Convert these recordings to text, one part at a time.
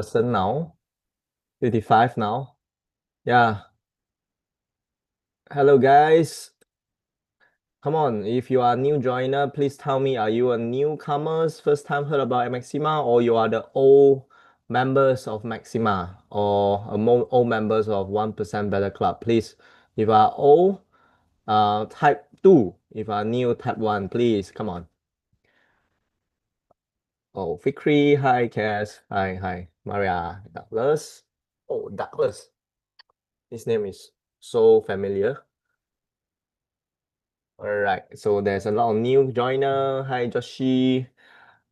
person now. 55 now. Yeah. Hello, guys. Come on, if you are a new joiner, please tell me, are you a newcomers, first time heard about Maxima, or you are the old members of Maxima, or old members of 1% Better Club? Please, if you are old, type 2. If you are new, type 1, please. Come on. Oh, Fikri, hi, Cass. Hi. Maria, Douglas. Oh, Douglas. His name is so familiar. All right, so there's a lot of new joiner. Hi, Joshi.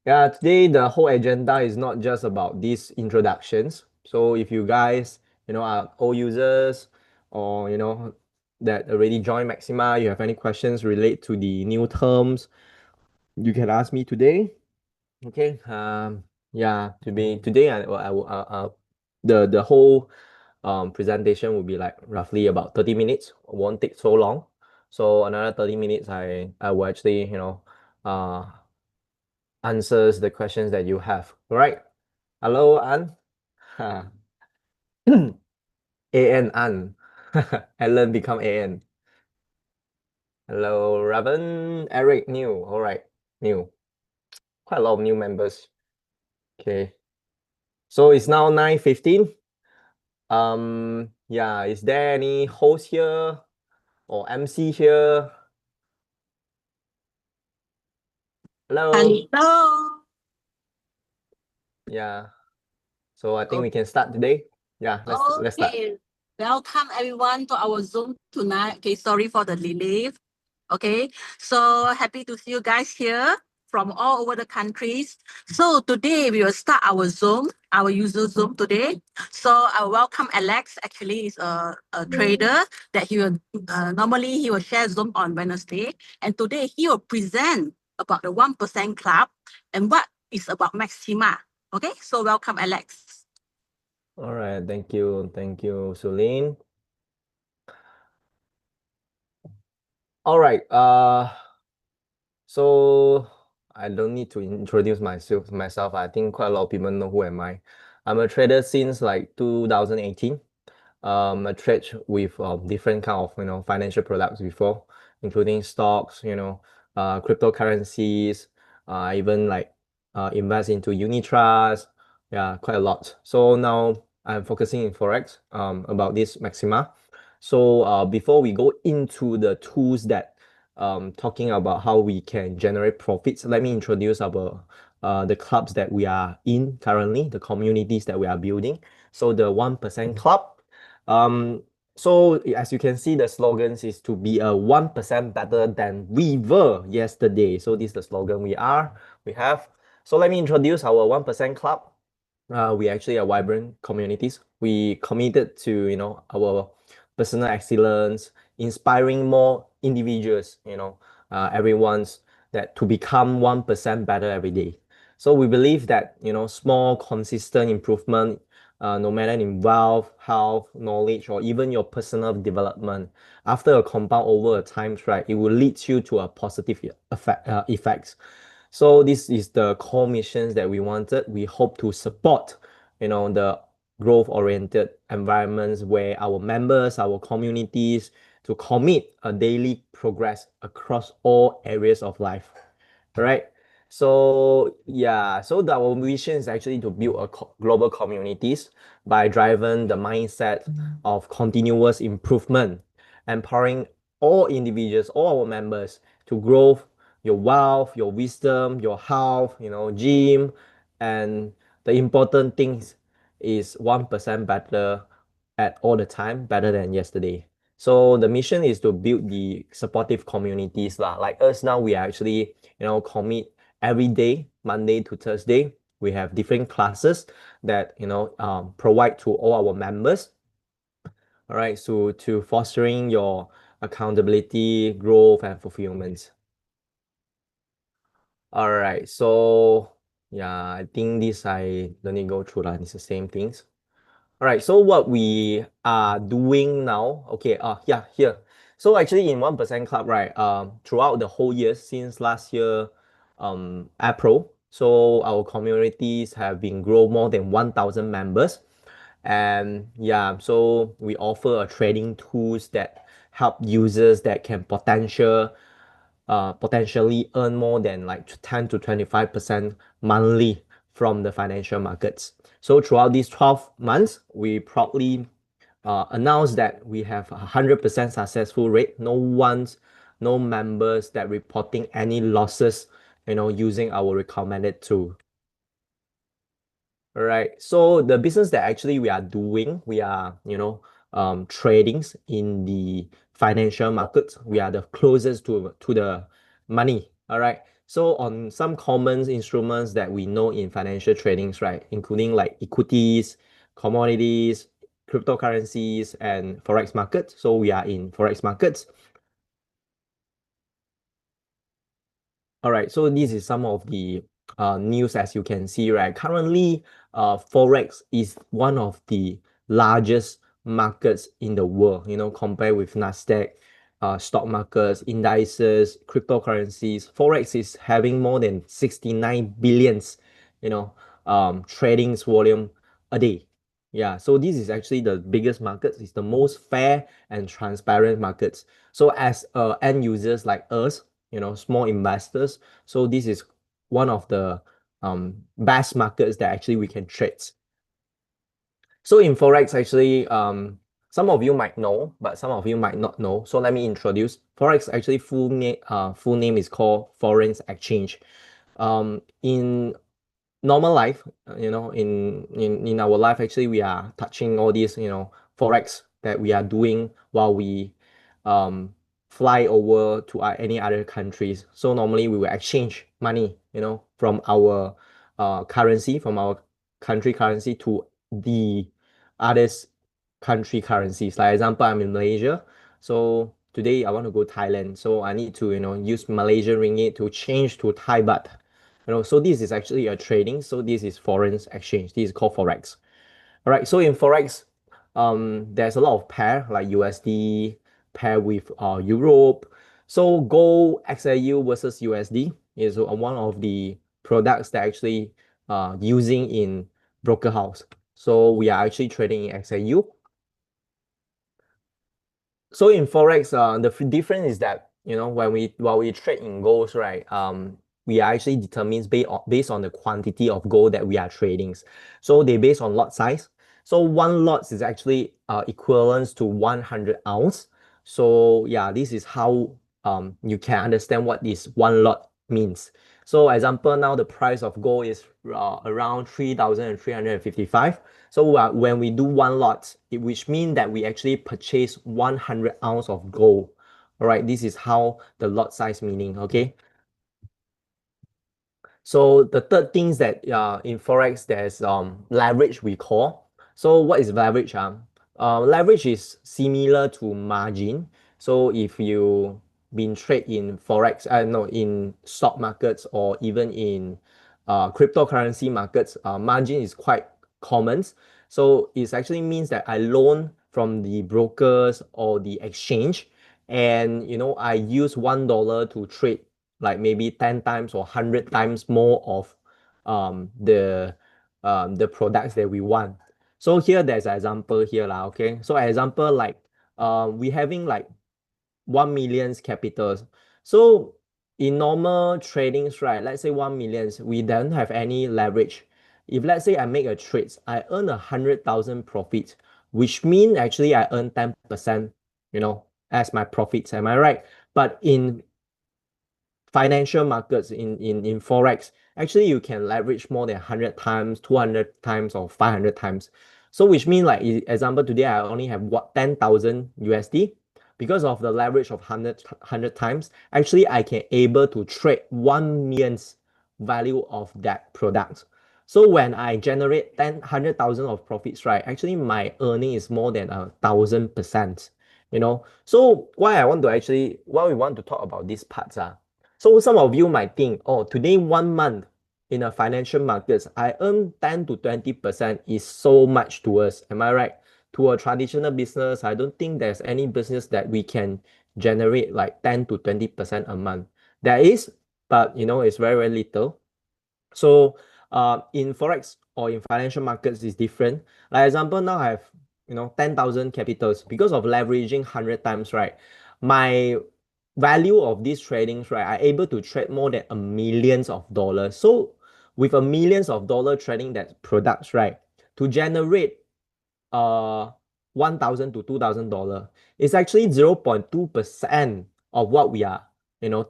Yeah, today the whole agenda is not just about these introductions. So if you guys, are old users or, that already joined Maxima, you have any questions relate to the new terms, you can ask me today. Okay. Yeah, today the whole presentation will be like roughly about 30 minutes. It won't take so long. So another 30 minutes, I will actually, answers the questions that you have. All right. Hello, An. AN An. Ellen become AN. Hello, Raven. Eric, new. All right. New. Quite a lot of new members. Okay. So it's now 9:15. Yeah, is there any host here or MC here? Hello. Hello. Yeah. So I think we can start today. Yeah, let's start. Okay. Welcome everyone to our Zoom tonight. Okay, sorry for the delay. Okay, so happy to see you guys here from all over the countries. So today we will start our Zoom, our user Zoom today. So I welcome Alex. Actually, is a trader that he will normally he will share Zoom on Wednesday, and today he will present about the 1% Club and what is about Maxima. Okay, so welcome Alex. All right, thank you, Sulin. All right, so I don't need to introduce myself. I think quite a lot of people know who am I. I'm a trader since like 2018. I trade with different kind of financial products before, including stocks, cryptocurrencies. I even like invest into unit trust. Yeah, quite a lot. So now I'm focusing in forex. About this Maxima. So before we go into the tools that talking about how we can generate profits, let me introduce our the clubs that we are in currently, the communities that we are building. So the 1% Club. So as you can see, the slogans is to be a 1% better than we were yesterday. So this is the slogan we have. So let me introduce our 1% Club. We actually are vibrant communities. We committed to, our personal excellence, inspiring more individuals, everyone's that to become 1% better every day. So we believe that, small, consistent improvement, no matter in wealth, health, knowledge, or even your personal development, after a compound over a times, right, it will lead you to a positive effects. So this is the core missions that we wanted. We hope to support, the growth-oriented environments where our members, our communities, to commit a daily progress across all areas of life. All right. So yeah, so our vision is actually to build a global communities by driving the mindset of continuous improvement, empowering all individuals, all our members to grow your wealth, your wisdom, your health, gym, and the important things is 1% better at all the time, better than yesterday. So the mission is to build the supportive communities lah. Like us now, we actually, commit every day, Monday to Thursday. We have different classes that, provide to all our members. All right, so to fostering your accountability, growth, and fulfillment. All right, so yeah, I think this I don't need to go through that. It's the same things. All right, so what we are doing now, okay, yeah, here. So actually in 1% Club, right, throughout the whole year since last year, April, So our communities have been grow more than 1,000 members. And yeah, so we offer a trading tools that help users that can potentially earn more than like 10 to 25% monthly from the financial markets. So throughout these 12 months, we proudly announced that we have a 100% successful rate. No members that reporting any losses, using our recommended tool. All right. So the business that actually we are doing, we are, tradings in the financial markets. We are the closest to the money. All right. So on some common instruments that we know in financial tradings, right, including like equities, commodities, cryptocurrencies, and forex markets. So we are in forex markets. All right, so this is some of the news as you can see, right? Currently, Forex is one of the largest markets in the world, compared with Nasdaq, stock markets, indices, cryptocurrencies. Forex is having more than 69 billions, tradings volume a day. Yeah, so this is actually the biggest market. It's the most fair and transparent markets. So as end users like us, small investors. So this is one of the best markets that actually we can trade. So in Forex, actually, some of you might know, but some of you might not know. So let me introduce. Forex actually full name is called foreign exchange. In normal life, in our life, actually, we are touching all these, forex that we are doing while we um fly over to any other countries. So normally we will exchange money, from our currency, from our country currency to the others country currencies. Like example, I'm in Malaysia, so today I want to go Thailand, so I need to use Malaysian ringgit to change to Thai baht. So this is actually a trading. So this is foreign exchange. This is called forex. All right. So in forex, there's a lot of pair like USD pair with Europe. So gold XAU versus USD is one of the products that actually using in broker house. So we are actually trading in XAU. So in forex, the difference is that while we trade in golds, right? We are actually determines based on the quantity of gold that we are trading. So they based on lot size. So one lot is actually equivalent to 100 ounce. So yeah, this is how you can understand what this one lot means. So example, now the price of gold is around 3,355. So when we do one lot, which means that we actually purchase 100 ounce of gold. All right, this is how the lot size meaning, okay? So the third things that in Forex, there's leverage we call. So what is leverage? Leverage is similar to margin. So if you been trade in Forex, no, in stock markets or even in cryptocurrency markets, margin is quite common. So it actually means that I loan from the brokers or the exchange, and I use $1 to trade like maybe 10 times or 100 times more of the products that we want. So here there's an example here lah, okay? So example like we having like 1 million capitals. So in normal tradings, right, let's say 1 million, we don't have any leverage. If let's say I make a trade, I earn 100,000 profit, which mean actually I earn 10%, as my profits. Am I right? But in financial markets in forex, actually you can leverage more than 100 times, 200 times, or 500 times. So which means like example today I only have what 10,000 USD. Because of the leverage of 100 times, actually I can able to trade 1 million's value of that product. So when I generate 100,000 of profits, right, actually my earning is more than 1,000%. So why we want to talk about these parts are, so some of you might think, oh, today 1 month in a financial markets, I earn 10 to 20% is so much to us. Am I right? To a traditional business, I don't think there's any business that we can generate like 10 to 20% a month. There is, but it's very, very little. So in Forex or in financial markets is different. Like example, now I have 10,000 capitals because of leveraging 100 times, right? My value of these tradings, right, I able to trade more than a millions of dollars. So with a millions of dollar trading that products, right, to generate 1,000 to $2,000, it's actually 0.2% of what we are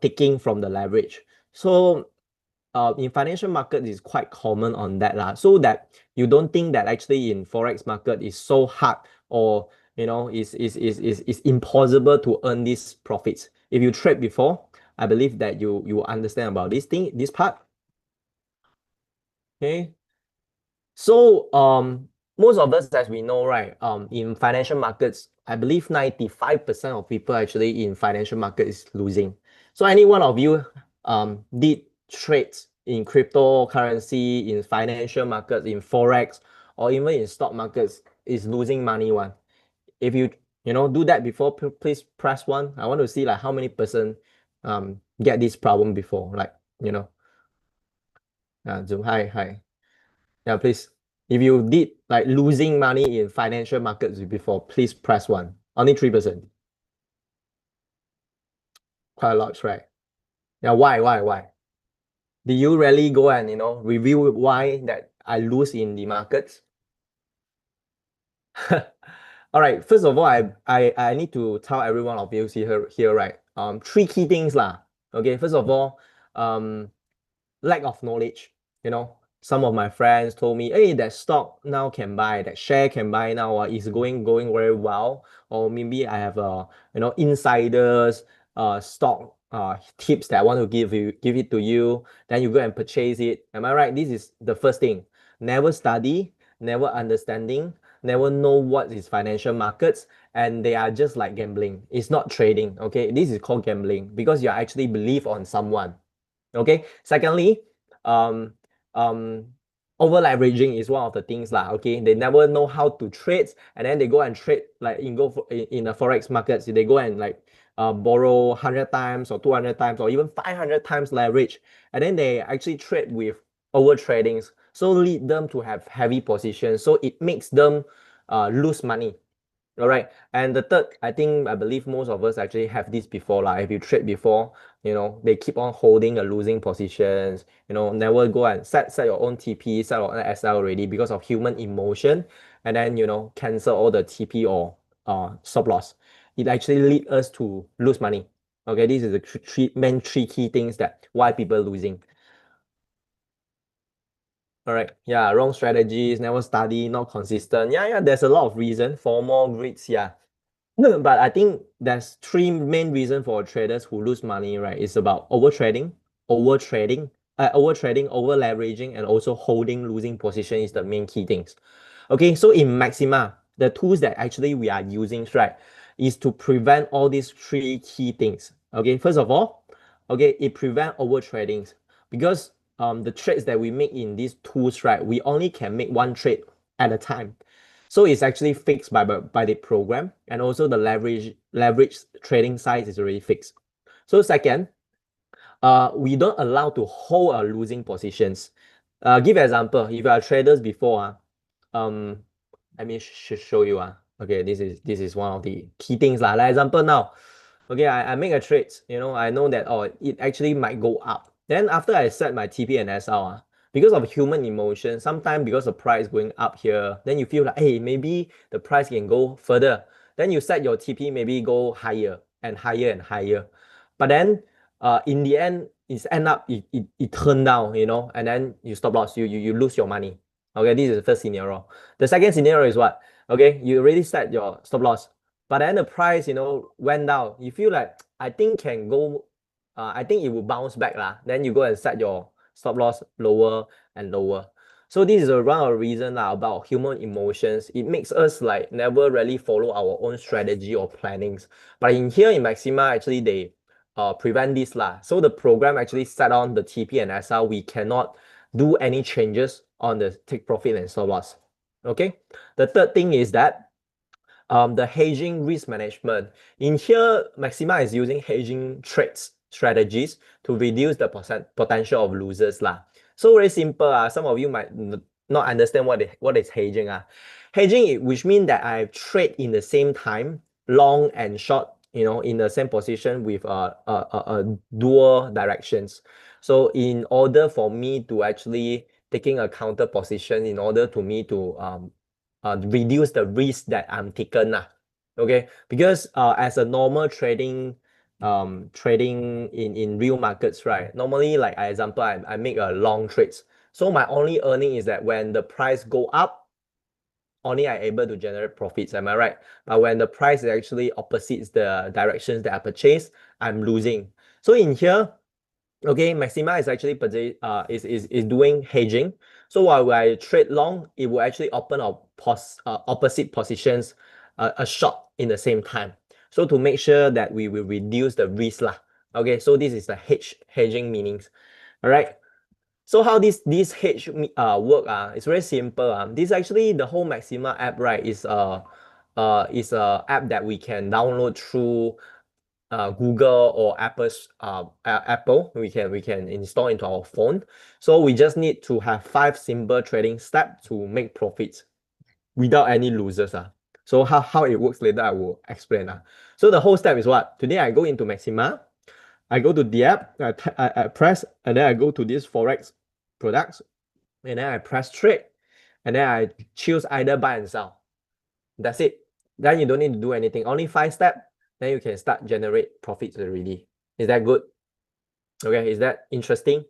taking from the leverage. So in financial market is quite common on that lah. So that you don't think that actually in forex market is so hard or is impossible to earn these profits. If you trade before, I believe that you understand about this part. Okay. So most of us, as we know, right, in financial markets, I believe 95% of people actually in financial market is losing. So any one of you did trades in cryptocurrency, in financial markets, in forex, or even in stock markets is losing money one. If you do that before, please press one. I want to see like how many person get this problem before, like Zoom. Hi. Yeah, please. If you did like losing money in financial markets before, please press one. Only 3%. Quite a lot, right? Yeah, why? Did you really go and review why that I lose in the markets? All right. First of all, I need to tell every one of you here, right? Three key things lah. Okay. First of all, lack of knowledge. Some of my friends told me, hey, that stock now can buy, that share can buy now, is going very well. Or maybe I have insiders stock tips that I want to give it to you. Then you go and purchase it. Am I right? This is the first thing. Never study, never understanding, never know what is financial markets, and they are just like gambling. It's not trading. Okay, this is called gambling because you actually believe on someone. Okay. Secondly, um, um, over leveraging is one of the things lah. Okay, they never know how to trade, and then they go and trade like in the forex markets. They go and like borrow 100 times or 200 times or even 500 times leverage, and then they actually trade with over tradings. So lead them to have heavy positions. So it makes them lose money. All right. And the third, I believe most of us actually have this before. Like if you trade before, they keep on holding the losing positions, never go and set your own TP, set your own SL already because of human emotion, and then, cancel all the TP or stop loss. It actually lead us to lose money. Okay, this is the three key things that why people losing. All right. Yeah, wrong strategies, never study, not consistent. Yeah, there's a lot of reason for more grades. Yeah. No, but I think there's three main reasons for traders who lose money, right? It's about overtrading, over leveraging, and also holding losing position is the main key things. Okay, so in Maxima, the tools that actually we are using, right, is to prevent all these three key things. Okay, first of all, okay, it prevent overtrading because the trades that we make in these tools, right, we only can make one trade at a time. So it's actually fixed by the program, and also the leverage trading size is already fixed. So second, we don't allow to hold our losing positions. Give an example. If you are traders before, let me show you. Okay, this is one of the key things lah. Like example now, okay, I make a trade. I know that it actually might go up. Then after I set my TP and SL, because of human emotion, sometimes because the price going up here, then you feel like, hey, maybe the price can go further. Then you set your TP maybe go higher and higher and higher. But then in the end, it's end up it turn down, and then you stop loss, you lose your money. Okay, this is the first scenario. The second scenario is what? Okay, you already set your stop loss, but then the price, went down. You feel like I think can go, I think it will bounce back lah. Then you go and set your stop loss lower and lower. So this is one of the reason about human emotions. It makes us like never really follow our own strategy or plannings. But in here in Maxima, actually they prevent this lah. So the program actually set on the TP and SL. We cannot do any changes on the take profit and stop loss. Okay. The third thing is that the hedging risk management. In here, Maxima is using hedging trades strategies to reduce the potential of losers lah. So very simple. Some of you might not understand what is hedging. Hedging, which means that I trade in the same time, long and short, in the same position with a dual directions. So in order for me to actually taking a counter position, in order to me to reduce the risk that I'm taken. Okay, because as a normal trading in real markets, right? Normally, like example, I make a long trades. So my only earning is that when the price go up, only I able to generate profits. Am I right? But when the price is actually opposites the directions that I purchase, I'm losing. So in here, okay, Maxima is actually is doing hedging. So while I trade long, it will actually open up opposite positions, a short in the same time. So to make sure that we will reduce the risk lah. Okay, so this is the hedging meanings. All right. So how this hedge work? It's very simple. This actually the whole Maxima app, right, is a app that we can download through Google or Apple. We can install into our phone. So we just need to have 5 simple trading steps to make profits without any losers. So how it works later I will explain. So the whole step is what? Today I go into Maxima, I go to the app, I press, and then I go to this Forex products, and then I press trade, and then I choose either buy and sell. That's it. Then you don't need to do anything. Only 5 steps, then you can start generate profits already. Is that good? Okay, is that interesting?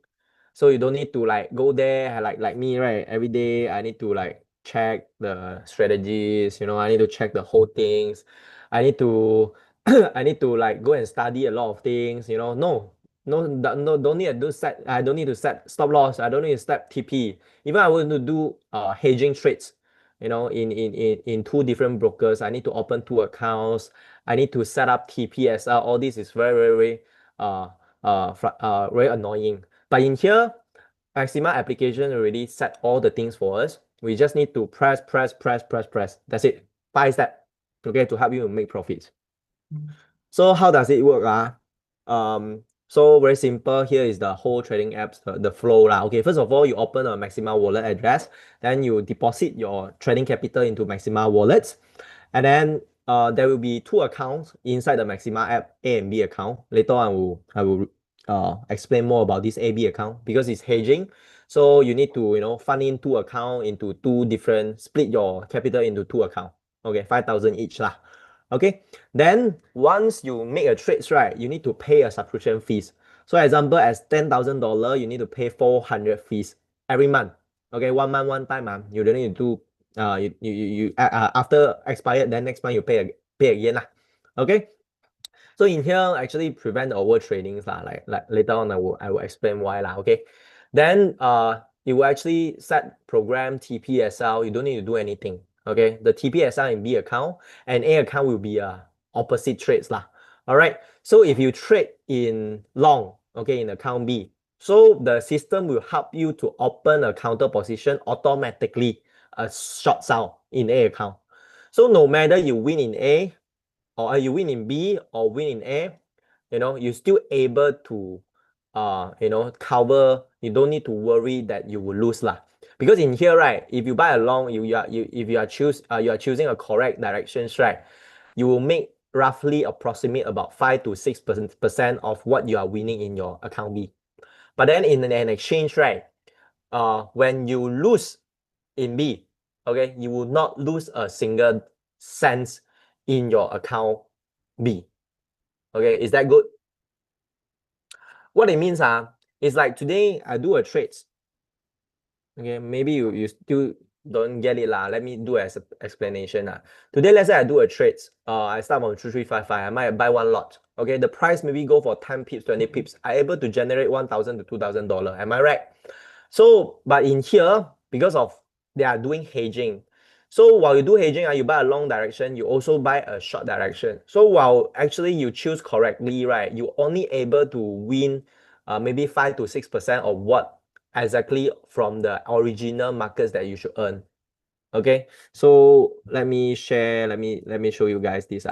So you don't need to like go there like me, right? Every day I need to like check the strategies, I need to check the whole things. I need to I need to like go and study a lot of things, no, don't need to do I don't need to set stop loss, I don't need to set TP. Even I want to do hedging trades, in 2 different brokers. I need to open 2 accounts. I need to set up TPSL. All this is very, very very annoying. But in here, Maxima application already set all the things for us. We just need to press. That's it. 5 steps, okay, to help you make profits. So how does it work? So very simple. Here is the whole trading apps, the flow lah. Okay, first of all, you open a Maxima wallet address, then you deposit your trading capital into Maxima wallets, and then there will be 2 accounts inside the Maxima app, A and B account. Later I will explain more about this AB account because it's hedging. So you need to fund in 2 account into 2 different, split your capital into 2 account. Okay, 5,000 each lah. Okay, then once you make a trades, right, you need to pay a subscription fees. So example, as $10,000, you need to pay 400 fees every month. Okay, 1 month, one time. You don't need to do after expired, then next month you pay again lah. Okay, so in here actually prevent over tradings lah. Like later on I will explain why lah. Okay, then it will actually set program TPSL. You don't need to do anything. Okay, the TPSL in B account and A account will be opposite trades lah. All right, so if you trade in long, okay, in account B, so the system will help you to open a counter position automatically, a short sell in A account. So no matter you win in A or you win in B or win in A, you're still able to cover. You don't need to worry that you will lose lah. Because in here, right, if you buy a long, if you are choosing a correct directions, right, you will make roughly approximate about 5 to 6% of what you are winning in your account B. But then in an exchange, right, when you lose in B, okay, you will not lose a single cent in your account B. Okay, is that good? What it means is like today I do a trades. Okay, maybe you still don't get it lah. Let me do as an explanation. Today, let's say I do a trades. I start from 3355. I might buy 1 lot. Okay, the price maybe go for 10 pips, 20 pips. I able to generate $1,000 to $2,000. Am I right? So, but in here, because of they are doing hedging. So while you do hedging, you buy a long direction, you also buy a short direction. So while actually you choose correctly, right, you only able to win maybe 5 to 6% of what exactly from the original markets that you should earn. Okay, so let me share, let me show you guys this.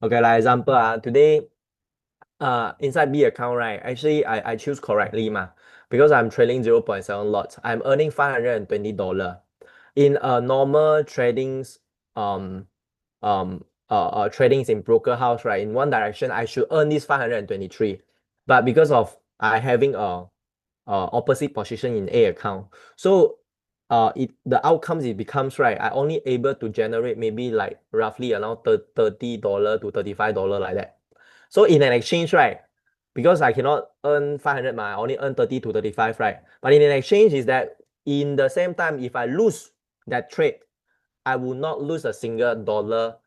Okay, like example, today inside B account, right? Actually, I choose correctly, because I'm trading 0.7 lots. I'm earning $520. In a normal tradings, tradings in broker house, right? In one direction, I should earn this 523. But because of I having a opposite position in A account, so the outcomes it becomes, right, I only able to generate maybe like roughly around $30 to $35 like that. So in an exchange, right, because I cannot earn 500, I only earn 30 to 35, right? But in an exchange is that in the same time, if I lose that trade, I will not lose a single dollar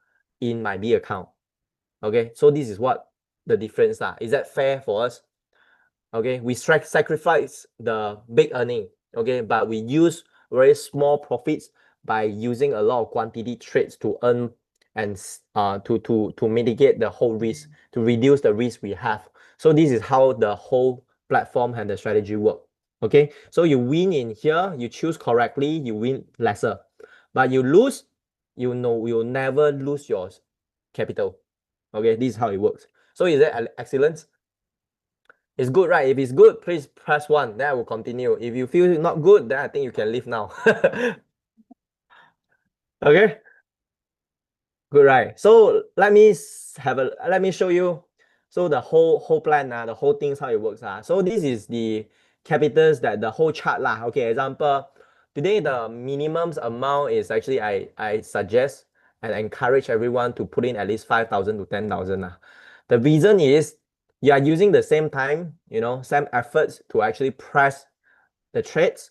in my B account. Okay, so this is what the difference lah. Is that fair for us? Okay, we sacrifice the big earning, okay, but we use very small profits by using a lot of quantity trades to earn and to mitigate the whole risk, to reduce the risk we have. So this is how the whole platform and the strategy work. Okay, so you win in here, you choose correctly, you win lesser, but you lose, you'll never lose your capital. Okay, this is how it works. So is that excellent? It's good, right? If it's good, please press 1. Then I will continue. If you feel not good, then I think you can leave now. Okay, good, right? So let me show you. So the whole plan, the whole things how it works. So this is the capitals that the whole chart lah. Okay, example. Today the minimum amount is actually I suggest and encourage everyone to put in at least 5,000 to 10,000 lah. The reason is you are using the same time, same efforts to actually press the trades,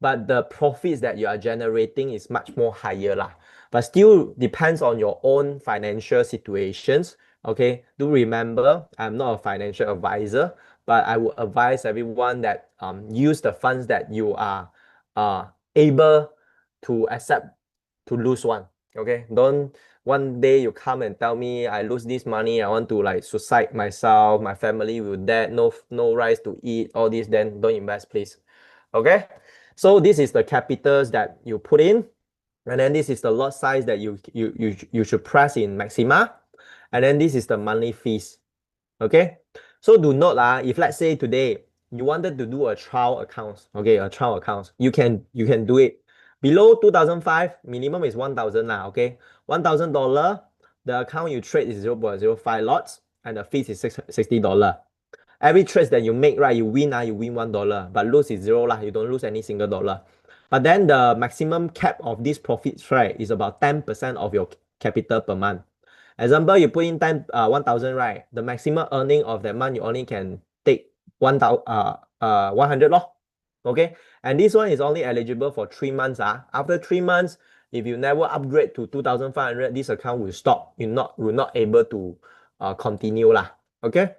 but the profits that you are generating is much more higher lah. But still depends on your own financial situations. Okay, do remember I'm not a financial advisor, but I would advise everyone that use the funds that you are able to accept to lose one. Okay, don't one day you come and tell me I lose this money, I want to like suicide myself, my family will dead, no rice to eat, all this, then don't invest, please. Okay, so this is the capitals that you put in, and then this is the lot size that you should press in Maxima, and then this is the monthly fees. Okay, so do note if let's say today you wanted to do a trial accounts, okay, a trial accounts, you can do it below 2005. Minimum is 1,000 lah. Okay, $1,000. The account you trade is 0.05 lots, and the fees is $60. Every trade that you make, right, you win $1, but lose is zero lah. You don't lose any single dollar. But then the maximum cap of these profits, right, is about 10% of your capital per month. Example, you put in 1,000, right? The maximum earning of that month, you only can take 100 lor. Okay, and this one is only eligible for 3 months. After 3 months, if you never upgrade to 2,500, this account will stop. You're not able to continue lah. Okay.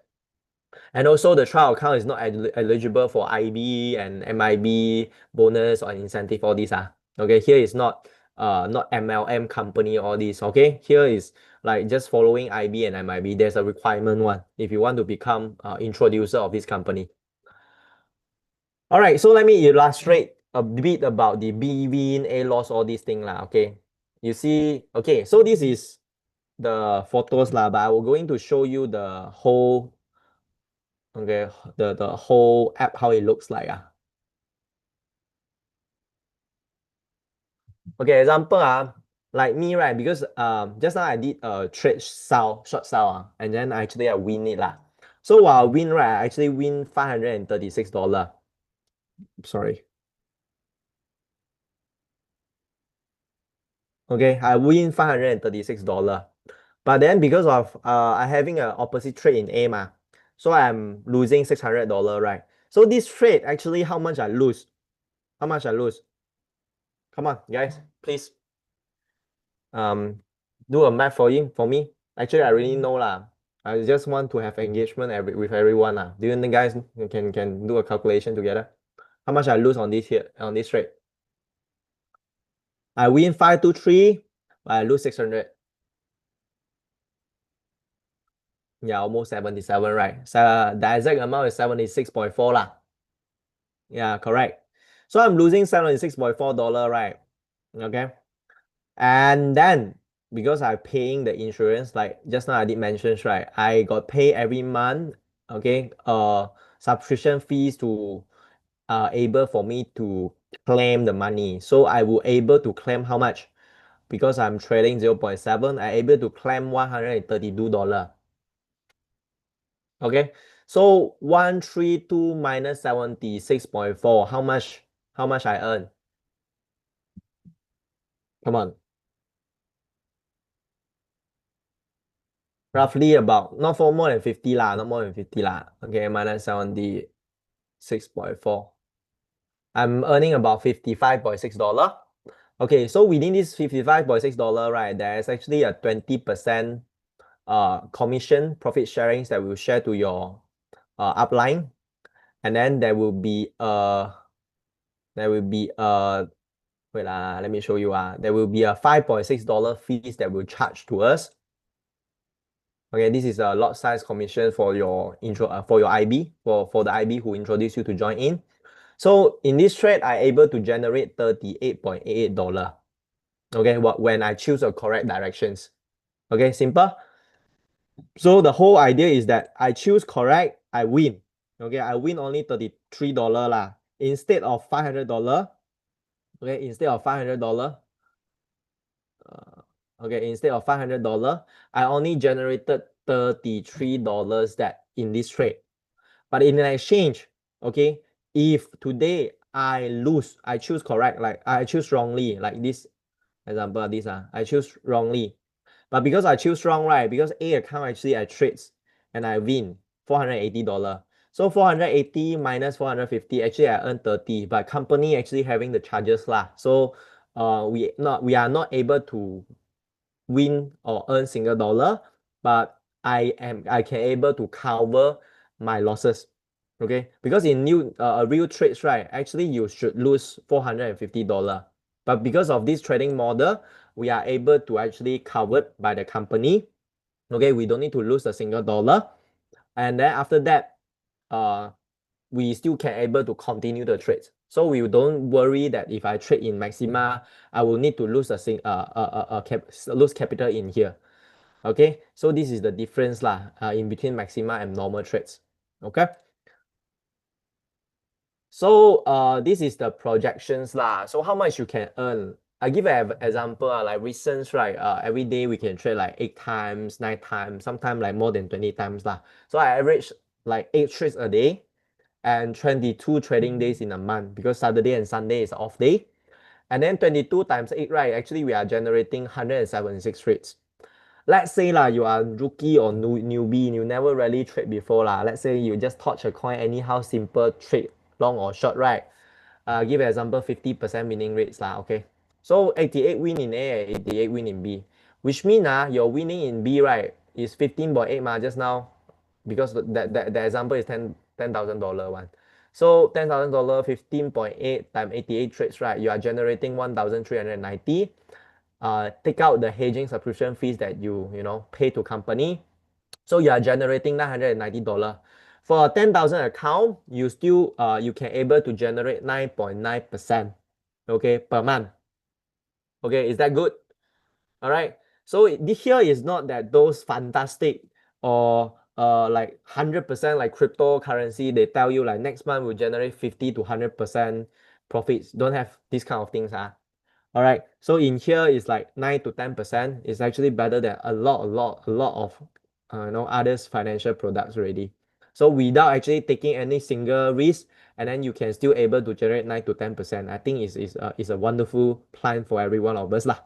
And also the trial account is not eligible for IB and MIB bonus or incentive, all these. Okay, here is not MLM company, all these. Okay, here is like just following IB and MIB. There's a requirement one if you want to become introducer of this company. All right, so let me illustrate a bit about the B win, A loss, all these things lah. Okay, you see, okay, so this is the photos lah, but I will going to show you the whole, okay, the whole app, how it looks like. Okay, example, like me, right, because just now I did a trade short sell, and then actually I win it lah. So while I win, right, I actually win $536. Sorry. Okay, I win $536. But then because of I having an opposite trade in A, so I'm losing $600, right? So this trade actually, how much I lose? How much I lose? Come on, guys, please. Do a math for me. Actually, I really know lah. I just want to have engagement with everyone lah. Do you think guys can do a calculation together? How much I lose on this trade? I win 523, but I lose 600. Yeah, almost 77, right? So the exact amount is 76.4 lah. Yeah, correct. So I'm losing $76.4, right? Okay. And then because I'm paying the insurance, like just now I did mention, right? I got pay every month okay, subscription fees to able for me to claim the money. So I will able to claim how much? Because I'm trading 0.7, I able to claim $132. Okay, so 132 minus 76.4, how much? How much I earn? Come on. Roughly about, not for more than 50 lah, not more than 50 lah. Okay, minus 76.4. I'm earning about $55.6. Okay, so within this $55.6, right, there's actually a 20% commission profit sharings that will share to your upline. And then there will be wait let me show you there will be a $5.6 fees that will charge to us. Okay, this is a lot size commission for your intro for your IB, for the IB who introduced you to join in. So in this trade, I able to generate $38.88. Okay, when I choose the correct directions. Okay, simple. So the whole idea is that I choose correct, I win. Okay, I win only $33 lah. Instead of $500. Okay, instead of $500. Okay, instead of $500, I only generated $33 that in this trade. But in an exchange, okay, if today I lose, I choose correct, like I choose wrongly, like this example, this I choose wrongly. But because I choose wrong, right? Because A account actually I trades and I win $480. So 480 minus 450, actually I earn 30, but company actually having the charges lah. So we are not able to win or earn single dollar, but I can able to cover my losses. Okay, because in real trades, right, actually you should lose $450. But because of this trading model, we are able to actually covered by the company. Okay, we don't need to lose a single dollar. And then after that, we still can able to continue the trades. So we don't worry that if I trade in Maxima, I will need to lose lose capital in here. Okay, so this is the difference lah in between Maxima and normal trades. Okay. So this is the projections lah. So how much you can earn? I give an example like recent, right? Every day we can trade like 8 times, 9 times, sometimes like more than 20 times lah. So I average like 8 trades a day and 22 trading days in a month because Saturday and Sunday is off day. And then 22 times 8, right? Actually, we are generating 176 trades. Let's say lah, you are rookie or newbie, you never really trade before lah. Let's say you just touch a coin anyhow, simple trade, long or short, right? Give an example, 50% winning rates lah, okay? So 88 win in A and 88 win in B, which mean your winning in B, right, is 15.8 ma just now, because the example is $10,000 one. So $10,000, 15.8 times 88 trades, right? You are generating 1,390. Take out the hedging subscription fees that you pay to company. So you are generating $990. For a 10,000 account, you can able to generate 9.9%, okay, per month. Okay, is that good? All right. So here is not that those fantastic or like 100% like cryptocurrency, they tell you like next month will generate 50 to 100% profits. Don't have these kind of things. All right. So in here is like 9 to 10%. It's actually better than a lot of others financial products already. So without actually taking any single risk, and then you can still able to generate 9 to 10%. I think is a wonderful plan for every one of us lah.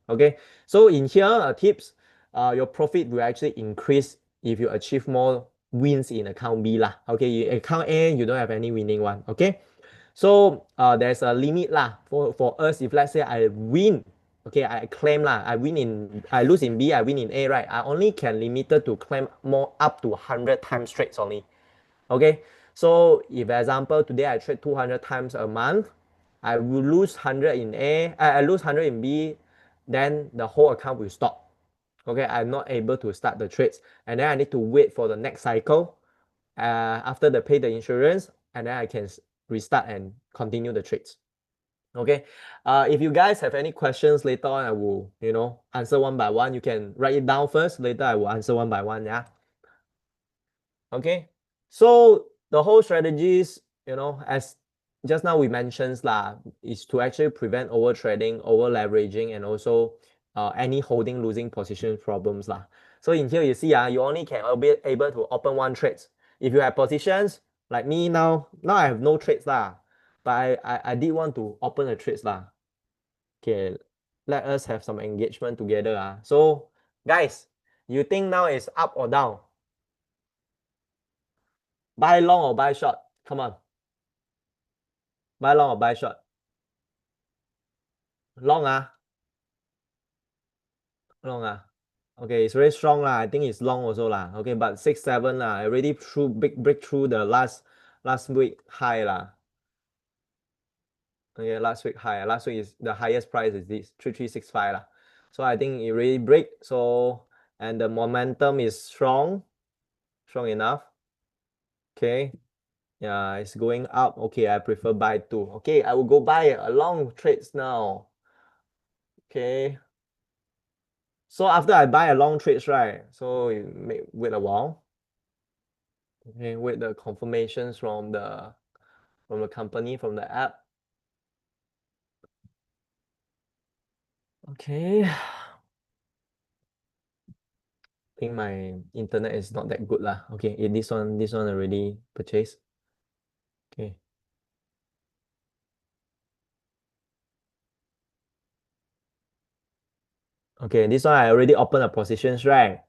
Okay. So in here, tips, your profit will actually increase if you achieve more wins in account B lah. Okay, account A, you don't have any winning one. Okay. So there's a limit lah for us. If let's say I win, okay, I claim lah, I lose in B, I win in A, right? I only can limited to claim more up to 100 times trades only. Okay, so if example today I trade 200 times a month, I will lose 100 in A, I lose 100 in B, then the whole account will stop. Okay, I'm not able to start the trades, and then I need to wait for the next cycle. After the pay the insurance, and then I can restart and continue the trades. Okay, if you guys have any questions later on, I will answer one by one. You can write it down first, later I will answer one by one. Yeah. Okay, So the whole strategies, as just now we mentioned lah, is to actually prevent over trading, over leveraging, and also any holding losing position problems lah. So in here you see you only can be able to open one trades. If you have positions like me now I have no trades lah, but I did want to open a trades lah. Okay, let us have some engagement together So guys, you think now is up or down? Buy long or buy short? Come on. Buy long or buy short? Long long Okay, it's very strong lah. I think it's long also lah. Okay, but 6-7 lah. Already break through the last week high lah. Okay, last week high. Last week is the highest price is this 3365 lah. So I think it really break. So and the momentum is strong enough. Okay. Yeah, it's going up. Okay, I prefer buy two. Okay, I will go buy a long trades now. Okay. So after I buy a long trades, right? So you may wait a while. Okay, wait the confirmations from the company, from the app. Okay. I think my internet is not that good lah. Okay, this one already purchased. Okay. Okay, this one I already opened the positions, right?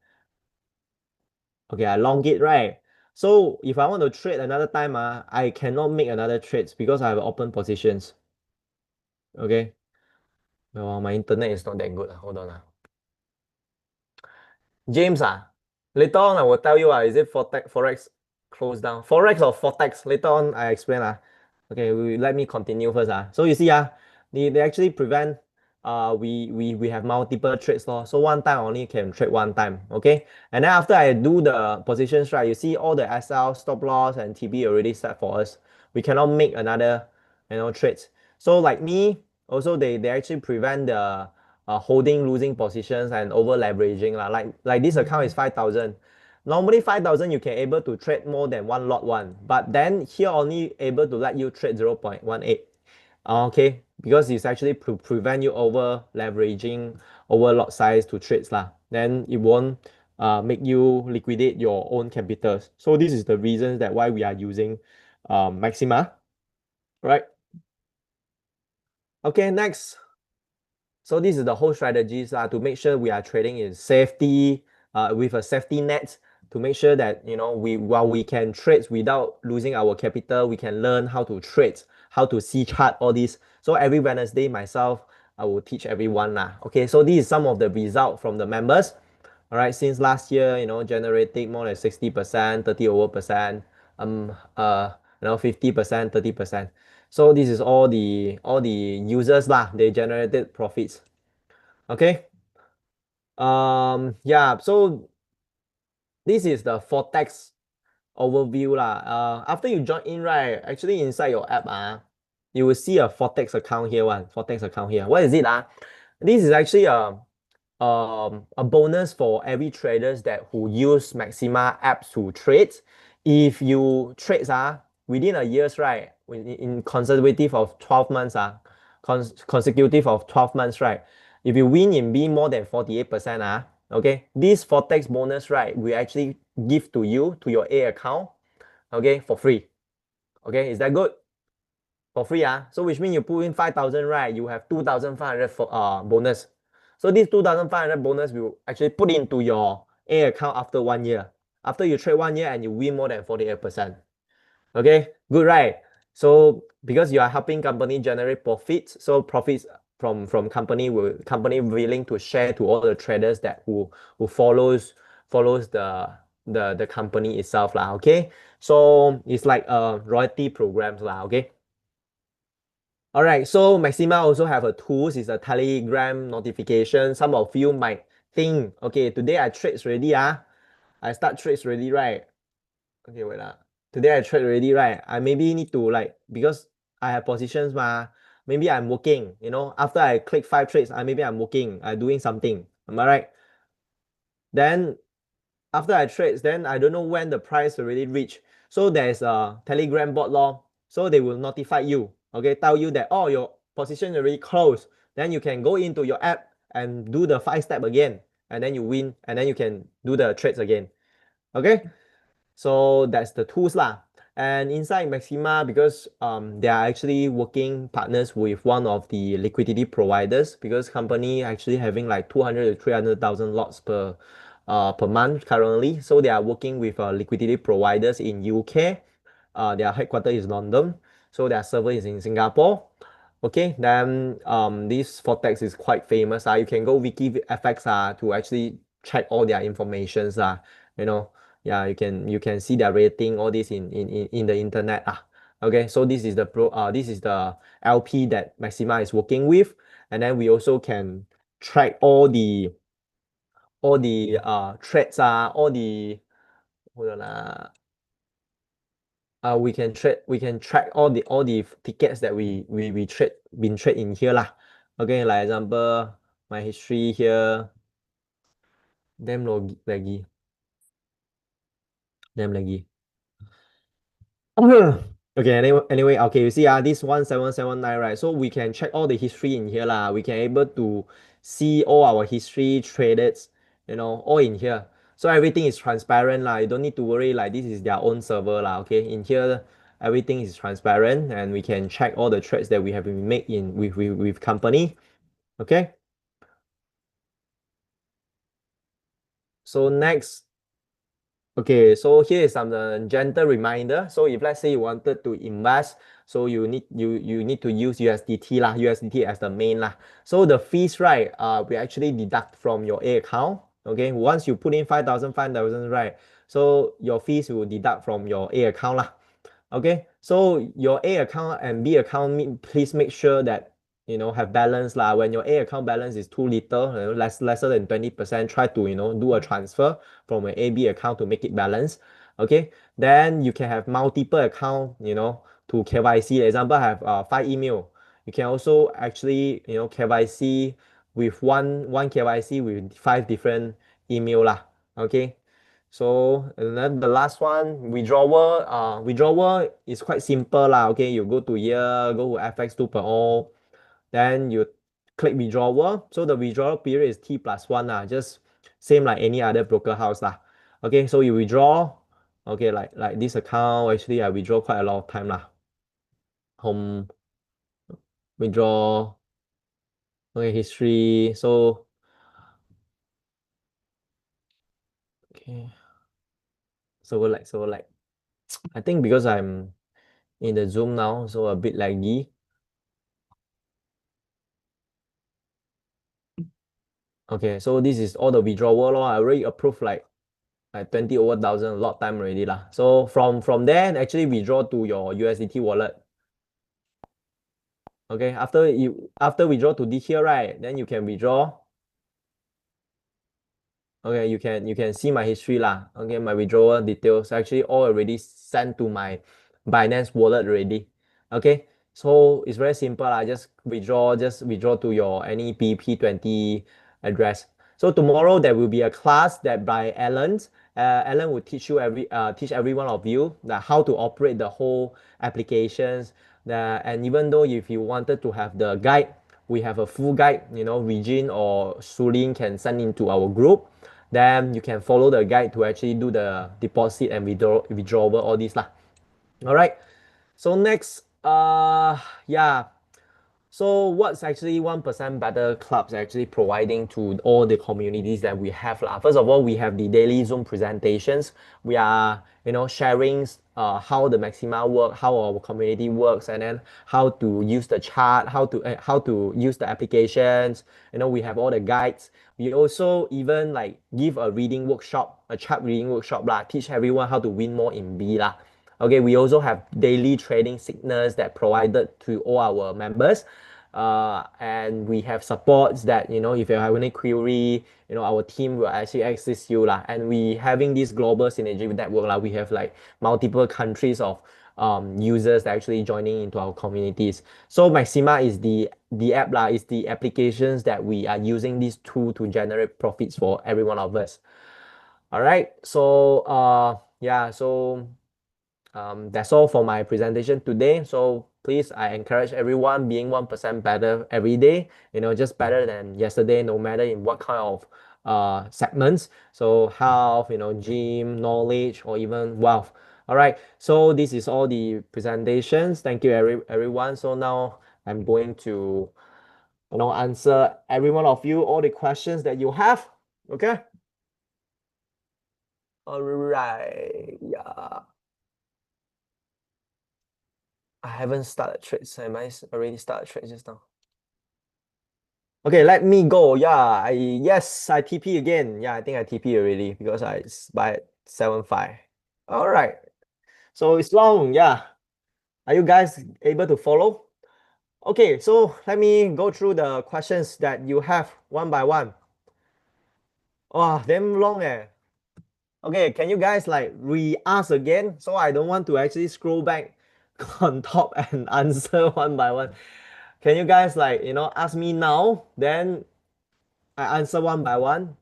Okay, I long it, right? So if I want to trade another time, I cannot make another trades because I have open positions. Okay. Well, my internet is not that good. Hold on. James, later on I will tell you, is it Forex closed down? Forex or Forex? Later on I explain. Okay, let me continue first. So you see, they actually prevent we have multiple trades law. So one time only can trade one time. Okay. And then after I do the positions, right, you see all the SL, stop loss, and TB already set for us. We cannot make another trades. So like me, also they actually prevent the holding losing positions and over leveraging lah. Like this account is 5,000. Normally 5,000 you can able to trade more than one lot one, but then here only able to let you trade 0.18. Okay, because it's actually prevent you over leveraging over lot size to trades lah. Then it won't make you liquidate your own capitals. So this is the reasons that why we are using Maxima, right? Okay, next. So this is the whole strategies to make sure we are trading in safety with a safety net to make sure that while we can trade without losing our capital, we can learn how to trade, how to see chart, all this. So every Wednesday myself, I will teach everyone lah. Okay, so this is some of the result from the members. All right, since last year, generating more than 60%, 30 over percent, 50%, 30%. So this is all the users lah. They generated profits. Okay. Yeah. So this is the Forex overview lah. After you join in, right? Actually, inside your app, you will see a Forex account here. Forex account here. What is it? This is actually a bonus for every traders that who use Maxima apps to trade. If you trade within a years, right, in consecutive of 12 months, consecutive of 12 months, right, if you win in B more than 48%, okay, this Forex bonus, right, we actually give to you to your A account, okay, for free. Okay, is that good? For free, so which means you put in 5,000, right, you have 2,500 for bonus. So this 2,500 bonus will actually put into your A account after 1 year. After you trade 1 year and you win more than 48%. Okay, good, right? So because you are helping company generate profits, so profits from company willing to share to all the traders that who follows the company itself lah. Okay, so it's like a royalty programs lah. Okay. All right, so Maxima also have a tools, it's a Telegram notification. Some of you might think, okay, today I trades already, I start trades already, right? Okay, wait, today I trade already, right? I maybe need to because I have positions, maybe I'm working, after I click 5 trades, maybe I'm working, I'm doing something, am I right? Then after I trades, then I don't know when the price already reach. So there's a Telegram bot law. So they will notify you, okay, tell you that, oh, your position already closed. Then you can go into your app and do the 5 step again, and then you win, and then you can do the trades again. Okay, so that's the tools lah. And inside Maxima, because they are actually working partners with one of the liquidity providers, because company actually having like 200 to 300,000 lots per month currently. So they are working with liquidity providers in UK. Their headquarters is London, so their server is in Singapore. Okay, then this Vortex is quite famous. You can go WikiFX to actually check all their informations. You know, yeah, you can see their rating, all this in the internet. Okay, so this is the LP that Maxima is working with, and then we also can track all the threads, all the hold on, we can track all the tickets that we trade in here lah. Okay, like example, my history here. Damn laggy. Damn laggy. Okay, anyway, okay, you see, this 1779, right? So we can check all the history in here lah. We can able to see all our history traded, all in here. So everything is transparent lah. You don't need to worry, like this is their own server lah. Okay, in here everything is transparent, and we can check all the trades that we have been made in with company. Okay, so next. Okay, so here is some gentle reminder. So if let's say you wanted to invest, so you need to use USDT lah, USDT as the main lah. So the fees, right, we actually deduct from your A account. Okay, once you put in 5,000, right, so your fees will deduct from your A account lah. Okay, so your A account and B account, please make sure that have balance lah. When your A account balance is too little, lesser than 20%, try to do a transfer from an AB account to make it balance. Okay, then you can have multiple account, to KYC. Example, have 5 email. You can also actually KYC with one KYC with 5 different email lah. Okay, so and then the last one, withdrawal. Withdrawal is quite simple lah. Okay, you go to here, go to FX 2.0, then you click withdrawal. So the withdrawal period is T+1 lah, just same like any other broker house lah. Okay, so you withdraw. Okay, like this account, actually I withdraw quite a lot of time lah. Home withdraw. Okay, history. So okay, so like I think because I'm in the Zoom now, so a bit laggy. Okay, so this is all the withdrawal law. I already approved like 20 over thousand, a lot time already lah. So from there, actually withdraw to your USDT wallet. Okay, after withdraw to this here, right, then you can withdraw. Okay, you can see my history lah. Okay, my withdrawal details actually all already sent to my Binance wallet already. Okay, so it's very simple lah. Just withdraw to your any BP20 address. So tomorrow there will be a class that by Alan. Alan will teach every one of you that how to operate the whole applications. And even though if you wanted to have the guide, we have a full guide. Regine or Sulin can send into our group. Then you can follow the guide to actually do the deposit and withdrawal, all this lah. All right. So next, yeah. So what's actually 1% Better Clubs actually providing to all the communities that we have lah? First of all, we have the daily Zoom presentations. We are sharing how the Maxima work, how our community works, and then how to use the chart, how to use the applications. We have all the guides. We also even like give a reading workshop, a chart reading workshop lah, teach everyone how to win more in B lah. Okay, we also have daily trading signals that provided to all our members. And we have supports that, if you have any query, our team will actually assist you lah. And we having this global synergy network lah. We have like multiple countries of users that actually joining into our communities. So Maxima is the app lah, is the applications that we are using this tool to generate profits for every one of us. All right, so yeah, so that's all for my presentation today. So please, I encourage everyone being 1% better every day, just better than yesterday, no matter in what kind of segments. So health, gym, knowledge, or even wealth. All right. So this is all the presentations. Thank you, everyone. So now I'm going to, answer every one of you all the questions that you have. Okay. All right. Yeah. I haven't started trades. Am I already started trades just now? Okay, let me go. Yeah, yes, I TP again. Yeah, I think I TP already because I buy at 7.5. All right. So it's long. Yeah. Are you guys able to follow? Okay, so let me go through the questions that you have one by one. Oh, damn long eh. Okay, can you guys like re-ask again? So I don't want to actually scroll back on top and answer one by one. Can you guys like, ask me now, then I answer one by one?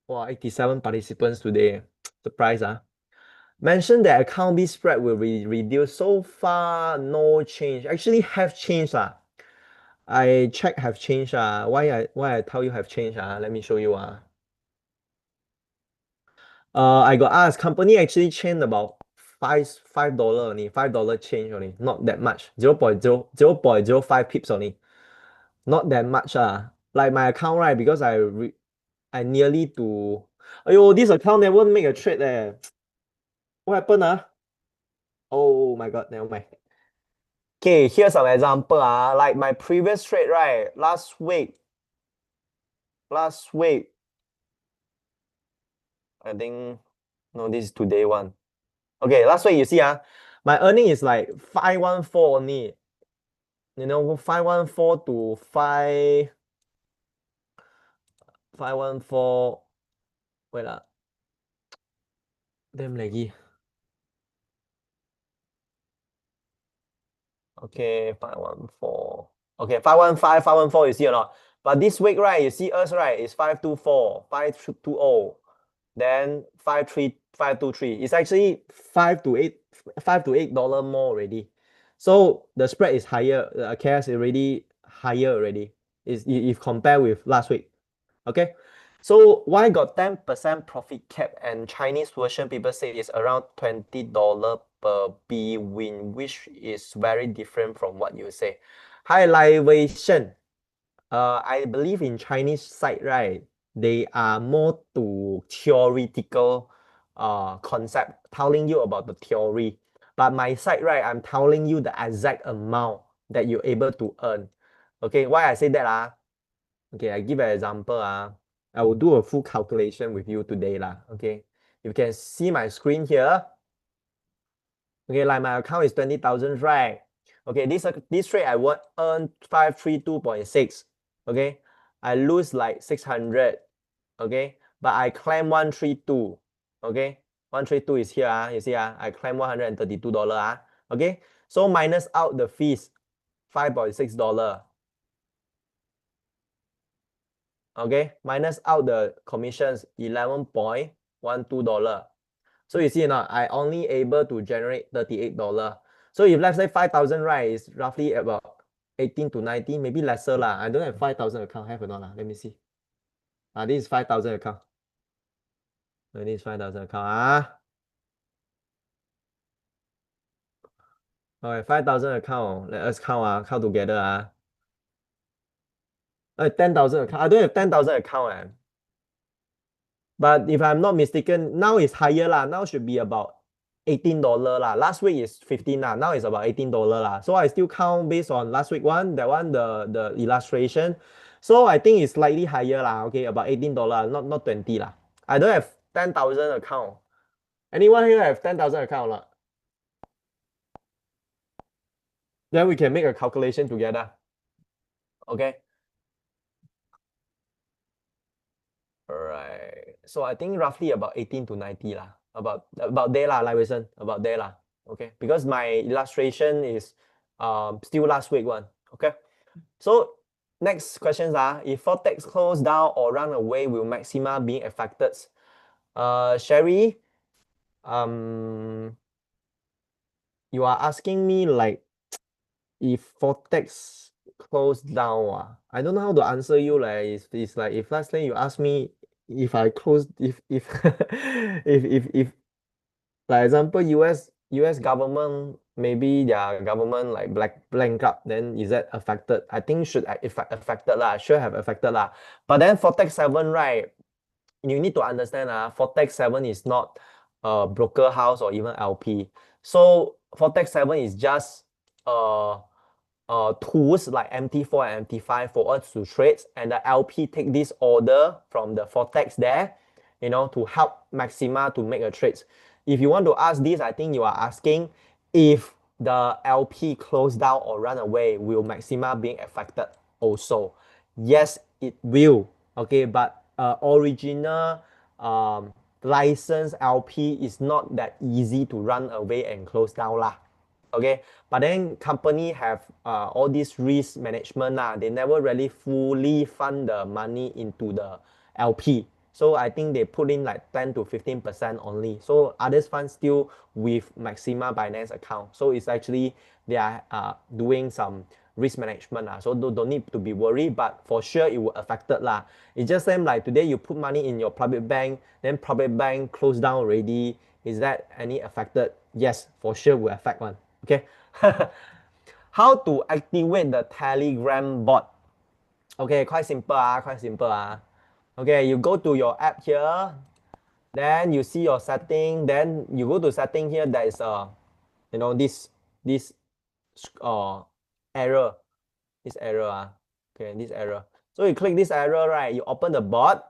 Wow, 87 participants today. Surprise, ah. Mention that account B spread will be reduced. So far, no change. Actually, have changed. I check have changed. Why I tell you have changed? Let me show you. I got asked. Company actually changed about $5 only. $5 change only. Not that much. 0.05 pips only. Not that much. Like my account, right? Because I nearly to. Ayo, this account never make a trade. What happened? Oh my god, never mind. Okay, here's an example. Like my previous trade, right? Last week, I think, no, this is today one. Okay, last week you see, my earning is like 514 only. 514 to 514. Wait, damn laggy. Okay, 514. Okay, 515, 514, you see or not? But this week, right, you see us, right, is 524, 520, then 523. It's actually 5 to 8 $5 more already. So the spread is higher. The KS is already higher already. If compare with last week. Okay. So why got 10% profit cap and Chinese version people say it's around $20 per B win, which is very different from what you say. Highlightation. I believe in Chinese side, right? They are more to theoretical concept, telling you about the theory. But my side, right, I'm telling you the exact amount that you're able to earn. Okay, why I say that? Okay, I give an example. I will do a full calculation with you today. Okay, you can see my screen here. Okay, like my account is 20,000, right? Okay, this trade I want earn 532.6. Okay, I lose like 600. Okay, but I claim 132. Okay, 132 is here. You see, I claim $132. Okay, so minus out the fees, $5.6. Okay, minus out the commissions, $11.12. So you see now, I only able to generate $38. So if let's say 5,000, right, is roughly about 18 to 19, maybe lesser lah. I don't have 5,000 account, have or not? Let me see. This is 5,000 account. This is 5,000 account. Okay, 5,000 account. Let us count together. 10,000 account. I don't have 10,000 account. But if I'm not mistaken, now it's higher lah. Now should be about $18 lah. Last week is 15 lah. Now it's about $18 lah. So I still count based on last week one, that one, the illustration. So I think it's slightly higher lah. Okay, about $18, not 20 lah. I don't have 10,000 account. Anyone here have 10,000 account or not? Then we can make a calculation together. Okay. Alright. So I think roughly about 18 to 90 lah. About there lah, like Wilson. About there lah. Okay. Because my illustration is still last week one. Okay. So next questions are, if Vortex close down or run away, will Maxima being affected? Sherry, You are asking me like if Vortex closed down, I don't know how to answer you. Like it's like if last time you ask me if I closed if if like example US government maybe their government like blank up, then is that affected? I think should affected lah, should have affected lah. But then Vortex 7, right? You need to understand Vortex 7 is not a broker house or even LP. So Vortex 7 is just uh tools like MT4 and MT5 for us to trade, and the LP take this order from the Vortex there, to help Maxima to make a trade. If you want to ask this, I think you are asking if the LP close down or run away, will Maxima being affected also? Yes, it will. Okay, but original license LP is not that easy to run away and close down lah. Okay, but then company have all this risk management they never really fully fund the money into the LP. So I think they put in like 10 to 15% only. So others funds still with Maxima Binance account. So it's actually they are doing some risk management so don't need to be worried, but for sure it will affect it lah. It's just same like today you put money in your private bank, then private bank closed down already. Is that any affected? Yes, for sure will affect one. Okay. How to activate the Telegram bot? Okay, quite simple quite simple Okay, you go to your app here, then you see your setting, then you go to setting here, there is a this error, okay, this error. So you click this error, right? You open the bot.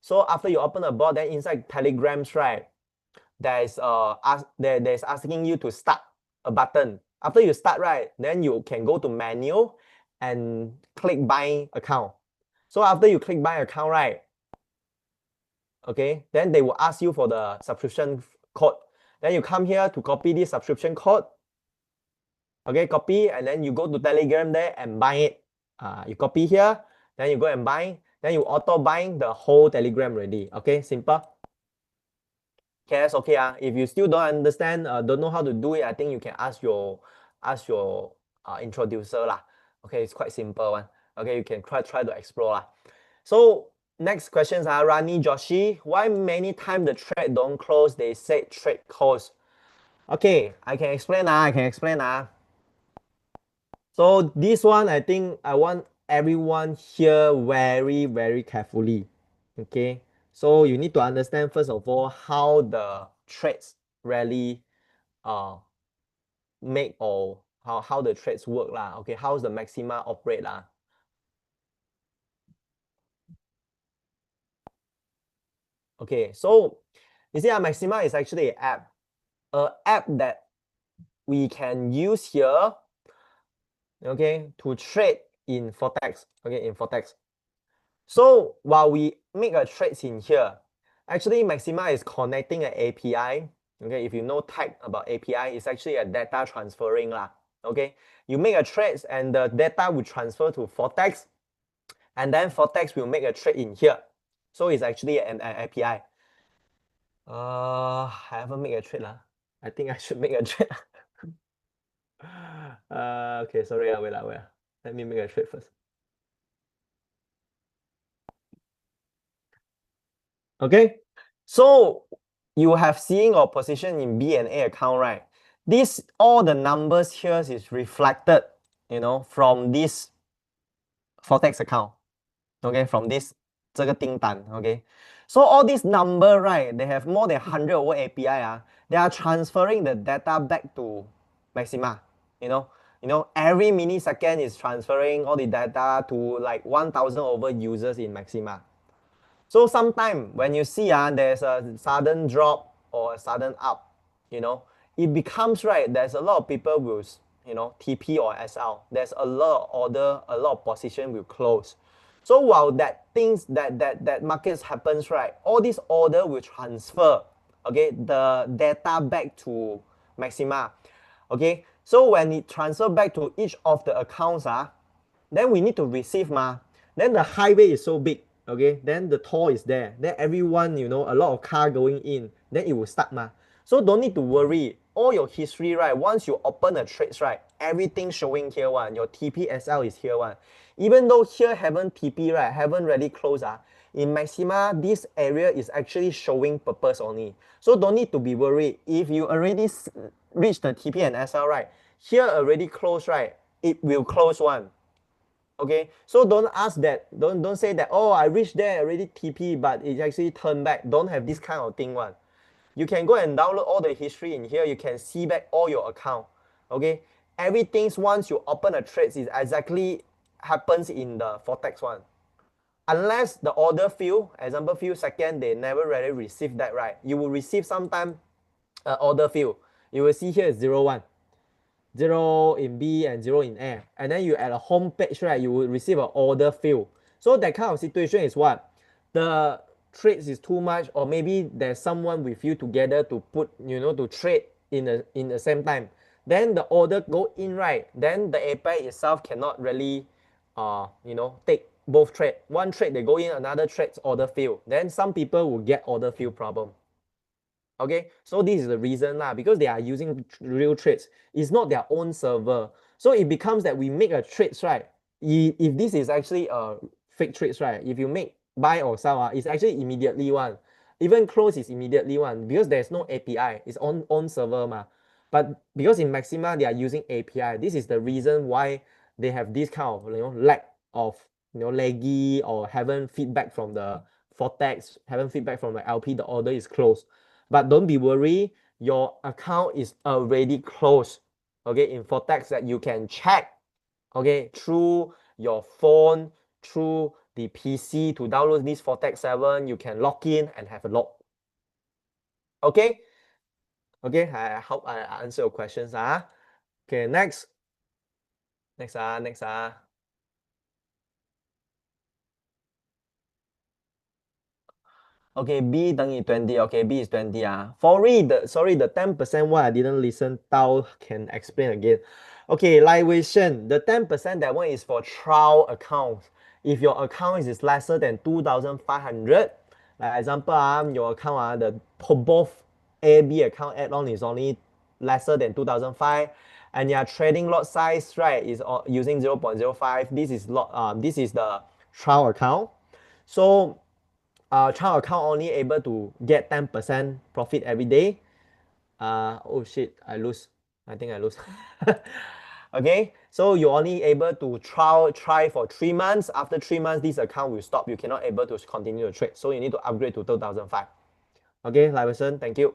So after you open the bot, then inside Telegrams, right, there's asking you to start a button. After you start, right, then you can go to menu and click buy account. So after you click buy account, right, okay, then they will ask you for the subscription code. Then you come here to copy this subscription code. Okay, copy, and then you go to Telegram there and buy it. You copy here, then you go and buy, then you auto buying the whole Telegram already. Okay, simple. Okay, that's okay. If you still don't understand, don't know how to do it, I think you can ask your introducer lah. Okay, it's quite simple one. Okay, you can try to explore lah. So next questions are Rani Joshi. Why many times the trade don't close? They say trade close. Okay, I can explain. So this one, I think I want everyone here very, very carefully. Okay, so you need to understand first of all how the trades really make, or how the trades work lah. Okay, how's the Maxima operate lah? Okay, so you see, Maxima is actually an app that we can use here, okay, to trade in Vortex. Okay, in Vortex. So while we make a trades in here, actually Maxima is connecting an API. Okay, if you know tech about API, it's actually a data transferring lah. Okay, you make a trades and the data will transfer to Vortex, and then Vortex will make a trade in here. So it's actually an API. I haven't made a trade lah. I think I should make a trade. Okay, sorry, wait. Let me make a trade first. Okay, so you have seen your position in BNA account, right? This all the numbers here is reflected, from this Vortex account. Okay, from this 这个订单, okay. So all these number, right? They have more than 100 over API. They are transferring the data back to Maxima. Every millisecond is transferring all the data to like 1,000 over users in Maxima. So sometimes when you see there's a sudden drop or a sudden up, it becomes, right, there's a lot of people will, TP or SL. There's a lot of order, a lot of position will close. So while that markets happens, right, all this order will transfer, okay, the data back to Maxima. Okay, so when it transfer back to each of the accounts, then we need to receive Then the highway is so big. okay, then the toll is there, then everyone, you know, a lot of car going in, then it will stuck ma. So don't need to worry. All your history, right? Once you open the trades, right? Everything showing here one. Your TPSL is here one. Even though here haven't TP, right? Haven't really closed. In Maxima, this area is actually showing purpose only. So don't need to be worried. If you already reach the TP and SL, right? Here already closed, right? It will close one. Okay, so don't ask that, don't say that, oh, I reached there already TP, but it actually turned back. Don't have this kind of thing one. You can go and download all the history in here. You can see back all your account. Okay, everything once you open a trade is exactly happens in the Vortex one. Unless the order few, example few second, they never really receive that, right? You will receive sometime order few. You will see here is 01. 0 in B and 0 in A. And then you at a home page, right, you will receive an order fill. So that kind of situation is what? The trades is too much, or maybe there's someone with you together to put, you know, to trade in the same time. Then the order go in, right? Then the API itself cannot really you know, take both trade. One trade they go in, another trade's order fill. Then some people will get order fill problem. Okay, so this is the reason lah, because they are using real trades. It's not their own server. So it becomes that we make a trades, right? If this is actually a fake trades, right? If you make buy or sell, it's actually immediately one. Even close is immediately one because there's no API. It's on server ma. But because in Maxima they are using API, this is the reason why they have this kind of, you know, lack of, you know, laggy or haven't feedback from the Vortex, haven't feedback from the LP. The order is closed. But don't be worried, your account is already closed. Okay, in Vortex that you can check, okay, through your phone, through the PC to download this Vortex 7, you can log in and have a log. Okay? Okay, I hope I answer your questions. Okay, next. Next. Okay, B 等于 20. Okay, B is 20. Sorry, the 10% one I didn't listen. Tao can explain again. Okay, Liwation, the 10% that one is for trial accounts. If your account is lesser than 2,500, like example, your account, the both A, B account add-on is only lesser than 2,005, and your trading lot size, right, is using 0.05. This is the trial account. So child account only able to get 10% profit every day. Oh shit, I lose. I think I lose. Okay, so you're only able to try for 3 months. After 3 months, this account will stop. You cannot able to continue to trade. So you need to upgrade to 2005. Okay, Liverson, thank you.